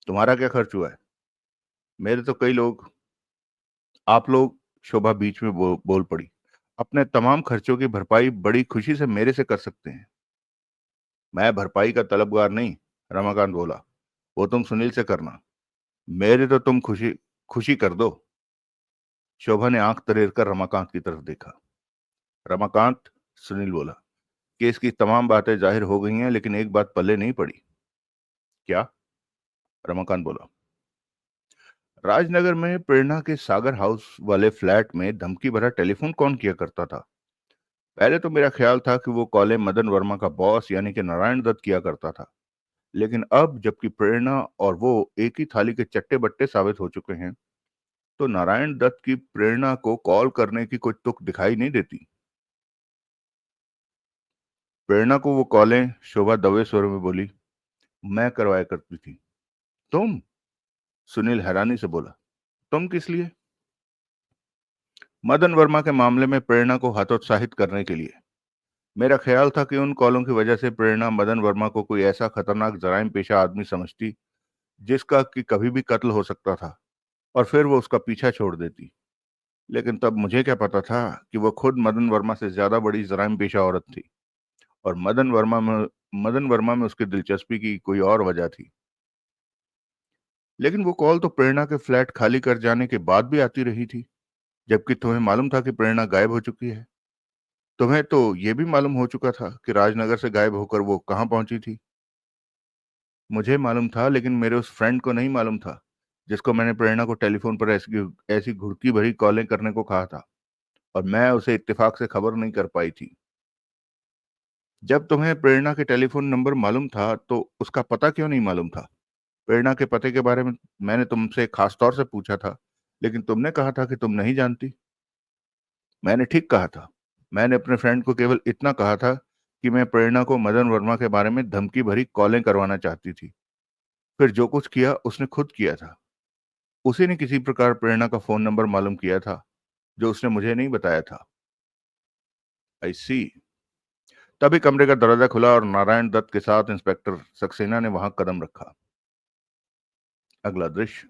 तुम्हारा क्या खर्च हुआ है? मेरे तो कई लोग। आप लोग। शोभा बीच में बोल पड़ी। अपने तमाम खर्चों की भरपाई बड़ी खुशी से मेरे से कर सकते हैं। मैं भरपाई का तलबगार नहीं, रमाकांत बोला। वो तुम सुनील से करना। मेरे तो तुम खुशी खुशी कर दो। शोभा ने आंख तरेर कर रमाकांत की तरफ देखा। रमाकांत, सुनील बोला, केस की तमाम बातें जाहिर हो गई हैं, लेकिन एक बात पल्ले नहीं पड़ी। क्या? रमाकांत बोला। राजनगर में प्रेरणा के सागर हाउस वाले फ्लैट में धमकी भरा टेलीफोन कौन किया करता था? पहले तो मेरा ख्याल था कि वो कॉलें मदन वर्मा का बॉस यानी कि नारायण दत्त किया करता था। लेकिन अब जबकि प्रेरणा और वो एक ही थाली के चट्टे बट्टे साबित हो चुके हैं, तो नारायण दत्त की प्रेरणा को कॉल करने की कोई तुक दिखाई नहीं देती। प्रेरणा को वो कॉलें, शोभा दबे स्वर में बोली, मैं करवाया करती थी। तुम? सुनील हैरानी से बोला। तुम किस लिए? मदन वर्मा के मामले में प्रेरणा को हतोत्साहित करने के लिए। मेरा ख्याल था कि उन कॉलों की वजह से प्रेरणा मदन वर्मा को कोई ऐसा खतरनाक जराइम पेशा आदमी समझती जिसका कि कभी भी कत्ल हो सकता था, और फिर वो उसका पीछा छोड़ देती। लेकिन तब मुझे क्या पता था कि वो खुद मदन वर्मा से ज्यादा बड़ी जराइम पेशा औरत थी, और मदन वर्मा में उसकी दिलचस्पी की कोई और वजह थी। लेकिन वो कॉल तो प्रेरणा के फ्लैट खाली कर जाने के बाद भी आती रही थी, जबकि तुम्हें मालूम था कि प्रेरणा गायब हो चुकी है। तुम्हें तो ये भी मालूम हो चुका था कि राजनगर से गायब होकर वो कहाँ पहुंची थी। मुझे मालूम था, लेकिन मेरे उस फ्रेंड को नहीं मालूम था, जिसको मैंने प्रेरणा को टेलीफोन पर ऐसी ऐसी घुड़की भरी कॉलें करने को कहा था, और मैं उसे इत्तेफाक से खबर नहीं कर पाई थी। जब तुम्हें प्रेरणा के टेलीफोन नंबर मालूम था तो उसका पता क्यों नहीं मालूम था? प्रेरणा के पते के बारे में मैंने तुमसे खास तौर से पूछा था, लेकिन तुमने कहा था कि तुम नहीं जानती। मैंने ठीक कहा था। मैंने अपने फ्रेंड को केवल इतना कहा था कि मैं प्रेरणा को मदन वर्मा के बारे में धमकी भरी कॉलें करवाना चाहती थी। फिर जो कुछ किया उसने खुद किया था। उसी ने किसी प्रकार प्रेरणा का फोन नंबर मालूम किया था, जो उसने मुझे नहीं बताया था। आई सी। तभी कमरे का दरवाजा खुला और नारायण दत्त के साथ इंस्पेक्टर सक्सेना ने वहां कदम रखा। अगला दृश्य।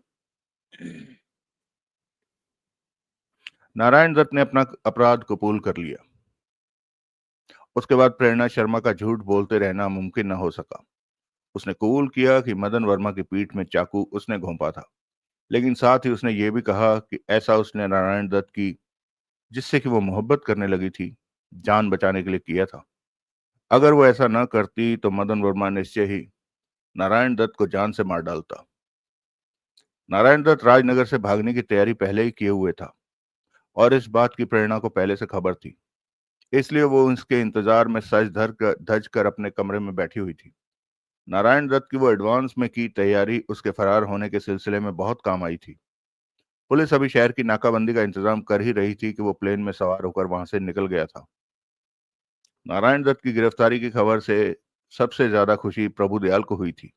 नारायण दत्त ने अपना अपराध कबूल कर लिया। उसके बाद प्रेरणा शर्मा का झूठ बोलते रहना मुमकिन न हो सका। उसने कबूल किया कि मदन वर्मा की पीठ में चाकू उसने घोंपा था, लेकिन साथ ही उसने ये भी कहा कि ऐसा उसने नारायण दत्त की, जिससे कि वो मोहब्बत करने लगी थी, जान बचाने के लिए किया था। अगर वो ऐसा न करती तो मदन वर्मा निश्चय ही नारायण दत्त को जान से मार डालता। नारायण दत्त राजनगर से भागने की तैयारी पहले ही किए हुए था, और इस बात की प्रेरणा को पहले से खबर थी। इसलिए वो उसके इंतजार में सज धज कर अपने कमरे में बैठी हुई थी। नारायण दत्त की वो एडवांस में की तैयारी उसके फरार होने के सिलसिले में बहुत काम आई थी। पुलिस अभी शहर की नाकाबंदी का इंतजाम कर ही रही थी कि वो प्लेन में सवार होकर वहां से निकल गया था। नारायण दत्त की गिरफ्तारी की खबर से सबसे ज्यादा खुशी प्रभुदयाल को हुई थी।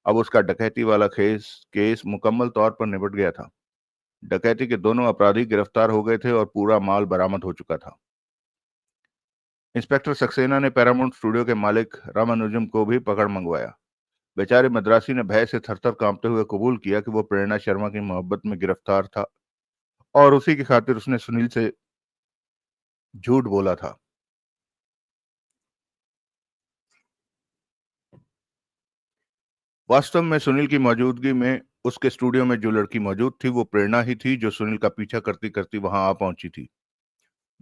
अब उसका डकैती वाला केस केस मुकम्मल तौर पर निपट गया था। डकैती के दोनों अपराधी गिरफ्तार हो गए थे और पूरा माल बरामद हो चुका था। इंस्पेक्टर सक्सेना ने पैरामाउंट स्टूडियो के मालिक रामानुजम को भी पकड़ मंगवाया। बेचारे मद्रासी ने भय से थरथर कांपते हुए कबूल किया कि वो प्रेरणा शर्मा की मोहब्बत में गिरफ्तार था, और उसी की खातिर उसने सुनील से झूठ बोला था। वास्तव में सुनील की मौजूदगी में उसके स्टूडियो में जो लड़की मौजूद थी वो प्रेरणा ही थी, जो सुनील का पीछा करती करती वहां आ पहुंची थी।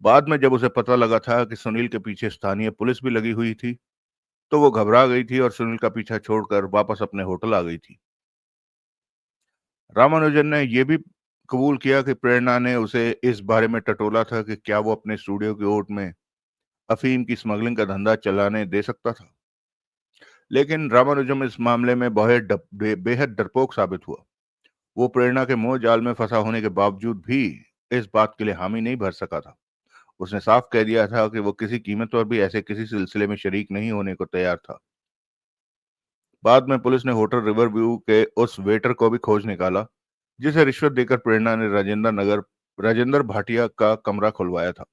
बाद में जब उसे पता लगा था कि सुनील के पीछे स्थानीय पुलिस भी लगी हुई थी, तो वो घबरा गई थी और सुनील का पीछा छोड़कर वापस अपने होटल आ गई थी। रामानुजन ने यह भी कबूल किया कि प्रेरणा ने उसे इस बारे में टटोला था कि क्या वो अपने स्टूडियो की ओट में अफीम की स्मगलिंग का धंधा चलाने दे सकता था। लेकिन रामानुजम इस मामले में बेहद डरपोक साबित हुआ। वो प्रेरणा के मोह जाल में फंसा होने के बावजूद भी इस बात के लिए हामी नहीं भर सका था। उसने साफ कह दिया था कि वो किसी कीमत पर भी ऐसे किसी सिलसिले में शरीक नहीं होने को तैयार था। बाद में पुलिस ने होटल रिवर व्यू के उस वेटर को भी खोज निकाला जिसे रिश्वत देकर प्रेरणा ने राजेंद्र भाटिया का कमरा खुलवाया था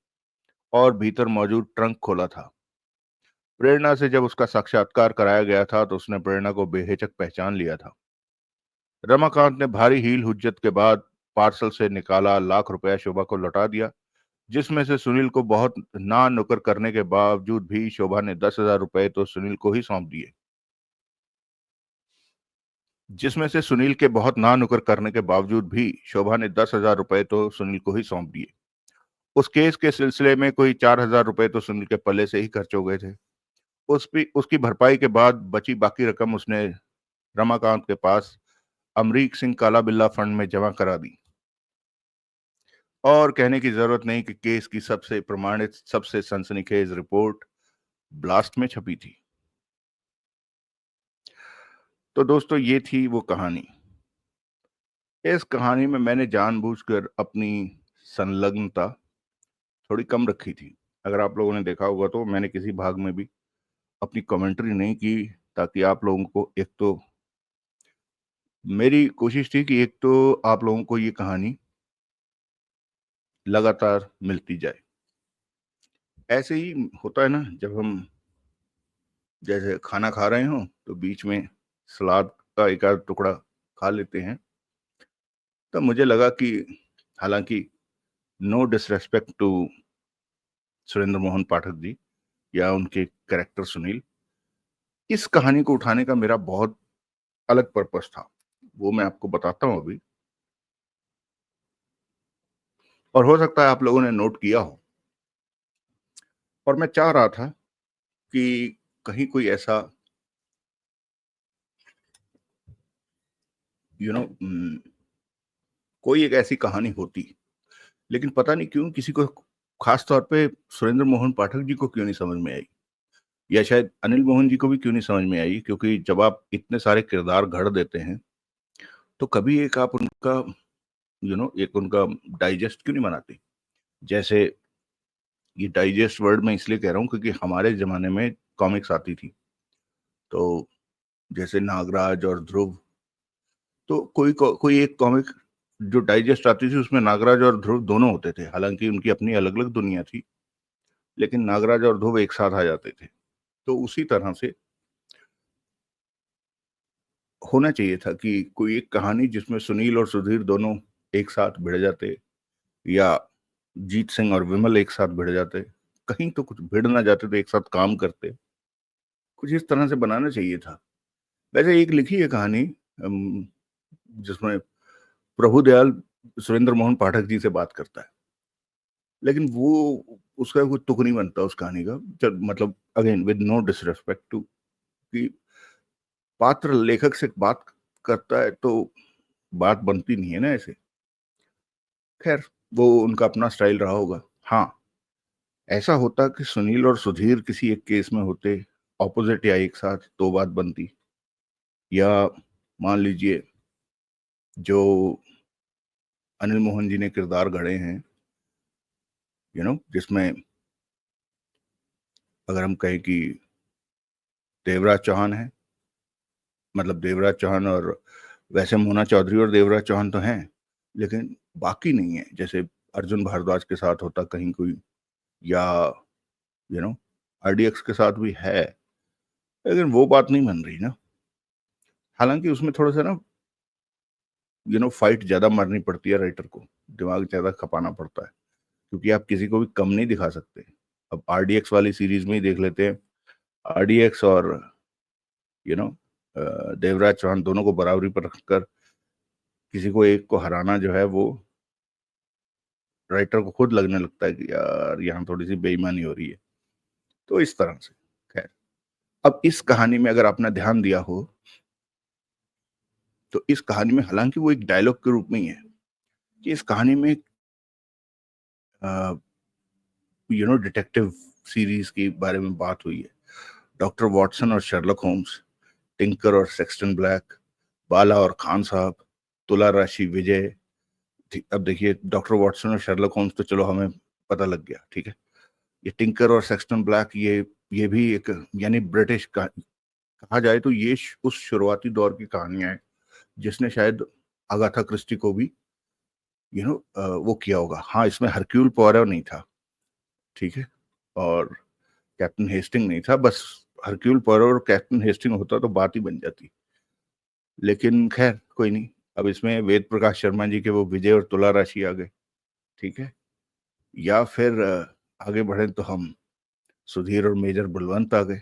और भीतर मौजूद ट्रंक खोला था। प्रेरणा से जब उसका साक्षात्कार कराया गया था तो उसने प्रेरणा को बेहिचक पहचान लिया था। रमाकांत ने भारी हील हुज्जत के बाद पार्सल से निकाला लाख रुपया शोभा को लौटा दिया, जिसमें से सुनील को बहुत ना नुकर करने के बावजूद भी शोभा ने 10,000 रुपए तो सुनील को ही सौंप दिए। जिसमें से सुनील के बहुत ना नुकर करने के बावजूद भी शोभा ने 10,000 रुपए तो सुनील को ही सौंप दिए। उस केस के सिलसिले में कोई 4,000 रुपए तो सुनील के पल्ले से ही खर्च हो गए थे। उसकी भरपाई के बाद बची बाकी रकम उसने रमाकांत के पास अमरीक सिंह काला बिल्ला फंड में जमा करा दी। और कहने की जरूरत नहीं कि केस की सबसे प्रमाणित सबसे सनसनीखेज रिपोर्ट ब्लास्ट में छपी थी। तो दोस्तों ये थी वो कहानी। इस कहानी में मैंने जानबूझकर अपनी संलग्नता थोड़ी कम रखी थी। अगर आप लोगों ने देखा होगा तो मैंने किसी भाग में भी अपनी कमेंट्री नहीं की, ताकि आप लोगों को एक तो मेरी कोशिश थी कि एक तो आप लोगों को ये कहानी लगातार मिलती जाए। ऐसे ही होता है ना, जब हम जैसे खाना खा रहे हो तो बीच में सलाद का एक आध टुकड़ा खा लेते हैं। तो मुझे लगा कि हालांकि no disrespect to Surendra Mohan Pathak ji या उनके कैरेक्टर सुनील, इस कहानी को उठाने का मेरा बहुत अलग पर्पस था। वो मैं आपको बताता हूं अभी, और हो सकता है आप लोगों ने नोट किया हो। और मैं चाह रहा था कि कहीं कोई ऐसा यू नो कोई एक ऐसी कहानी होती, लेकिन पता नहीं क्यों किसी को, खास तौर पे सुरेंद्र मोहन पाठक जी को क्यों नहीं समझ में आई, या शायद अनिल मोहन जी को भी क्यों नहीं समझ में आई। क्योंकि जब आप इतने सारे किरदार घड़ देते हैं तो कभी एक आप उनका एक उनका डाइजेस्ट क्यों नहीं बनाते। जैसे ये डाइजेस्ट वर्ड मैं इसलिए कह रहा हूँ क्योंकि हमारे जमाने में कॉमिक्स आती थी, तो जैसे नागराज और ध्रुव, तो कोई एक कॉमिक जो डाइजेस्ट आती थी उसमें नागराज और ध्रुव दोनों होते थे। हालांकि उनकी अपनी अलग अलग दुनिया थी, लेकिन नागराज और ध्रुव एक साथ आ जाते थे। तो उसी तरह से होना चाहिए था कि कोई एक कहानी जिसमें सुनील और सुधीर दोनों एक साथ भिड़ जाते, या जीत सिंह और विमल एक साथ भिड़ जाते, कहीं तो कुछ भिड़ ना जाते तो एक साथ काम करते। कुछ इस तरह से बनाना चाहिए था। वैसे एक लिखी है कहानी जिसमें प्रभुदयाल सुरेंद्र मोहन पाठक जी से बात करता है, लेकिन वो उसका कोई तुक नहीं बनता उस कहानी का। मतलब again with no disrespect to, कि पात्र लेखक से बात करता है तो बात बनती नहीं है ना ऐसे। खैर, वो उनका अपना स्टाइल रहा होगा। हाँ, ऐसा होता कि सुनील और सुधीर किसी एक केस में होते ऑपोजिट या एक साथ, तो बात बनती। या मान लीजिए जो अनिल मोहन जी ने किरदार गढ़े हैं, जिसमें अगर हम कहें कि देवराज चौहान है, मतलब देवराज चौहान, और वैसे मोना चौधरी और देवराज चौहान तो हैं, लेकिन बाकी नहीं है। जैसे अर्जुन भारद्वाज के साथ होता कहीं कोई, या यू नो आरडीएक्स के साथ भी है, लेकिन वो बात नहीं बन रही ना। हालांकि उसमें थोड़ा सा ना फाइट ज्यादा मारनी पड़ती है राइटर को, दिमाग ज्यादा खपाना पड़ता है, क्योंकि आप किसी को भी कम नहीं दिखा सकते। अब आरडीएक्स वाली सीरीज में ही देख लेते हैं, आरडीएक्स और यू नो देवराज चौहान दोनों को बराबरी पर रखकर किसी को एक को हराना जो है, वो राइटर को खुद लगने लगता है कि यार यहाँ थोड़ी सी बेईमानी हो रही है। तो इस तरह से, खैर, अब इस कहानी में अगर आपने ध्यान दिया हो तो इस कहानी में, हालांकि वो एक डायलॉग के रूप में ही है, कि इस कहानी में डिटेक्टिव सीरीज के बारे में बात हुई है। डॉक्टर वॉटसन और शर्लक होम्स, टिंकर और सेक्सटन ब्लैक, बाला और खान साहब, तुला राशि विजय। अब देखिए डॉक्टर वॉटसन और शर्लक होम्स तो चलो हमें पता लग गया, ठीक है। ये टिंकर और सेक्सटन ब्लैक, ये भी एक यानी ब्रिटिश का कहा जाए तो ये उस शुरुआती दौर की कहानियां हैं जिसने शायद अगाथा क्रिस्टी को भी वो किया होगा। हाँ, इसमें हरक्यूल पोयरो नहीं था, ठीक है, और कैप्टन हेस्टिंग नहीं था। बस हरक्यूल पोयरो और कैप्टन हेस्टिंग होता तो बात ही बन जाती। लेकिन खैर कोई नहीं, अब इसमें वेद प्रकाश शर्मा जी के वो विजय और तुला राशि आ गए, ठीक है। या फिर आगे बढ़े तो हम सुधीर और मेजर बलवंत आ गए।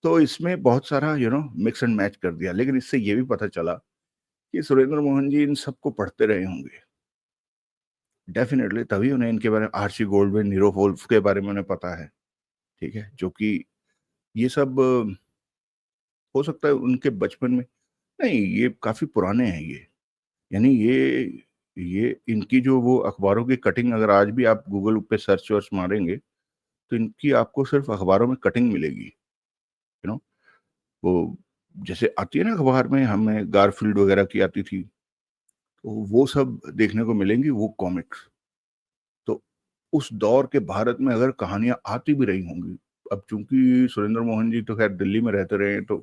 तो इसमें बहुत सारा मिक्स एंड मैच कर दिया। लेकिन इससे ये भी पता चला कि सुरेंद्र मोहन जी इन सबको पढ़ते रहे होंगे डेफिनेटली, तभी उन्हें इनके बारे में, आर्ची गोल्डविन, नीरो वोल्फ के बारे में उन्हें पता है, ठीक है, जो कि ये सब हो सकता है उनके बचपन में, नहीं ये काफी पुराने हैं ये, यानी ये इनकी जो वो अखबारों की कटिंग, अगर आज भी आप गूगल पे सर्च वर्च मारेंगे तो इनकी आपको सिर्फ अखबारों में कटिंग मिलेगी, वो जैसे आती है ना अखबार में, हमें गारफील्ड वगैरह की आती थी, तो वो सब देखने को मिलेंगी वो कॉमिक्स। तो उस दौर के भारत में अगर कहानियां आती भी रही होंगी, अब चूंकि सुरेंद्र मोहन जी तो खैर दिल्ली में रहते रहे हैं, तो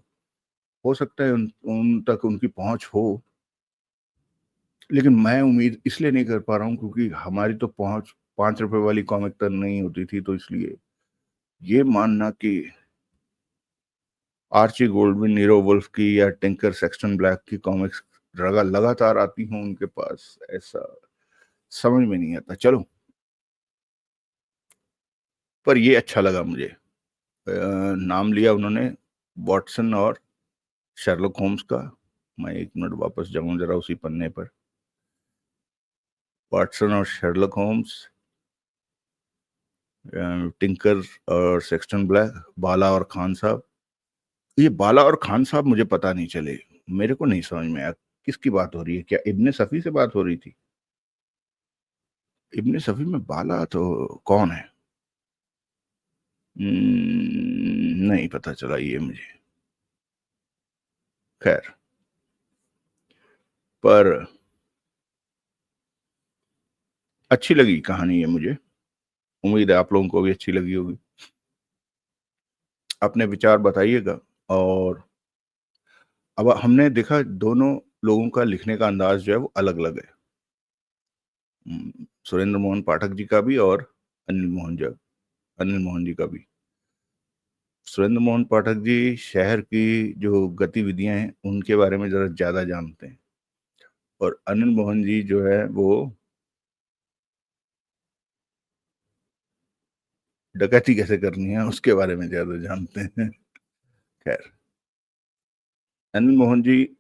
हो सकता है उन तक उनकी पहुंच हो। लेकिन मैं उम्मीद इसलिए नहीं कर पा रहा हूँ क्योंकि हमारी तो पहुंच 5 रुपए वाली कॉमिक तक नहीं होती थी, तो इसलिए ये मानना कि आर्ची गोल्डविन, नीरो वुल्फ की या टिंकर सेक्सटन ब्लैक की कॉमिक्स लगातार आती हूँ उनके पास, ऐसा समझ में नहीं आता। चलो, पर ये अच्छा लगा मुझे। नाम लिया उन्होंने वॉटसन और शर्लक होम्स का। मैं 1 मिनट वापस जाऊं जरा उसी पन्ने पर। वॉटसन और शर्लक होम्स, टिंकर और सेक्सटन ब्लैक, बाला और खान साहब। ये बाला और खान साहब मुझे पता नहीं चले, मेरे को नहीं समझ में आया किसकी बात हो रही है। क्या इब्ने सफी से बात हो रही थी? इब्ने सफी में बाला तो कौन है? नहीं पता चला ये मुझे। खैर, पर अच्छी लगी कहानी ये मुझे, उम्मीद है आप लोगों को भी अच्छी लगी होगी। अपने विचार बताइएगा। और अब हमने देखा दोनों लोगों का लिखने का अंदाज जो है वो अलग अलग है, सुरेंद्र मोहन पाठक जी का भी और अनिल मोहन जी का भी। सुरेंद्र मोहन पाठक जी शहर की जो गतिविधियां हैं उनके बारे में जरा ज्यादा जानते हैं, और अनिल मोहन जी जो है वो डकैती कैसे करनी है उसके बारे में ज्यादा जानते हैं। खैर, अनिल मोहन जी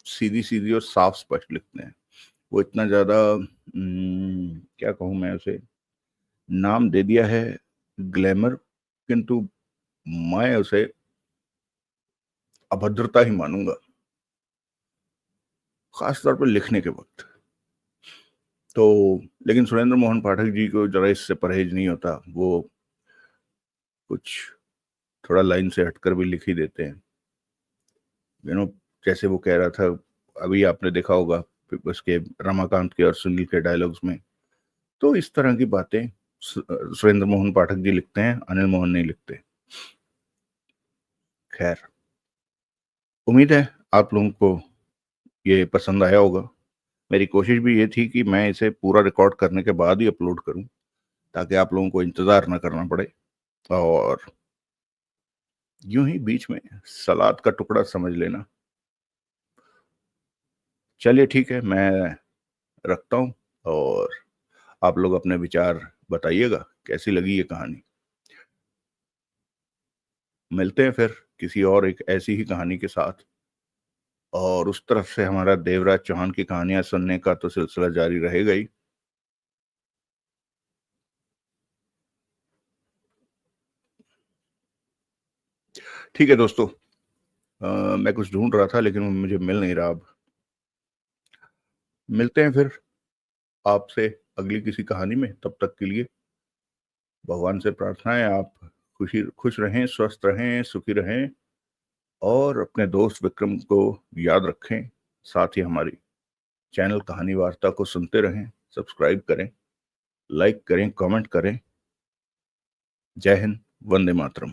सीधी सीधी और साफ स्पष्ट लिखते हैं। वो इतना ज्यादा क्या कहूँ मैं उसे, नाम दे दिया है ग्लैमर, किंतु मैं उसे अभद्रता ही मानूंगा, खास तौर पर लिखने के वक्त। तो लेकिन सुरेंद्र मोहन पाठक जी को जरा इससे परहेज नहीं होता, वो कुछ थोड़ा लाइन से हटकर भी लिख ही देते हैं। जैसे वो कह रहा था, अभी आपने देखा होगा उसके रमाकांत के और सुनील के डायलॉग्स में, तो इस तरह की बातें सुरेंद्र मोहन पाठक जी लिखते हैं, अनिल मोहन नहीं लिखते। खैर, उम्मीद है आप लोगों को ये पसंद आया होगा। मेरी कोशिश भी ये थी कि मैं इसे पूरा रिकॉर्ड करने के बाद ही अपलोड करूं, ताकि आप लोगों को इंतजार ना करना पड़े। और यूं ही बीच में सलाद का टुकड़ा समझ लेना। चलिए ठीक है, मैं रखता हूं, और आप लोग अपने विचार बताइएगा कैसी लगी ये कहानी। मिलते हैं फिर किसी और एक ऐसी ही कहानी के साथ, और उस तरफ से हमारा देवराज चौहान की कहानियां सुनने का तो सिलसिला जारी रहेगा ही। ठीक है दोस्तों, मैं कुछ ढूंढ रहा था लेकिन वो मुझे मिल नहीं रहा। अब मिलते हैं फिर आपसे अगली किसी कहानी में। तब तक के लिए भगवान से प्रार्थना है आप खुश रहें, स्वस्थ रहें, सुखी रहें, और अपने दोस्त विक्रम को याद रखें। साथ ही हमारी चैनल कहानी वार्ता को सुनते रहें, सब्सक्राइब करें, लाइक करें, कमेंट करें। जय हिंद, वंदे मातरम।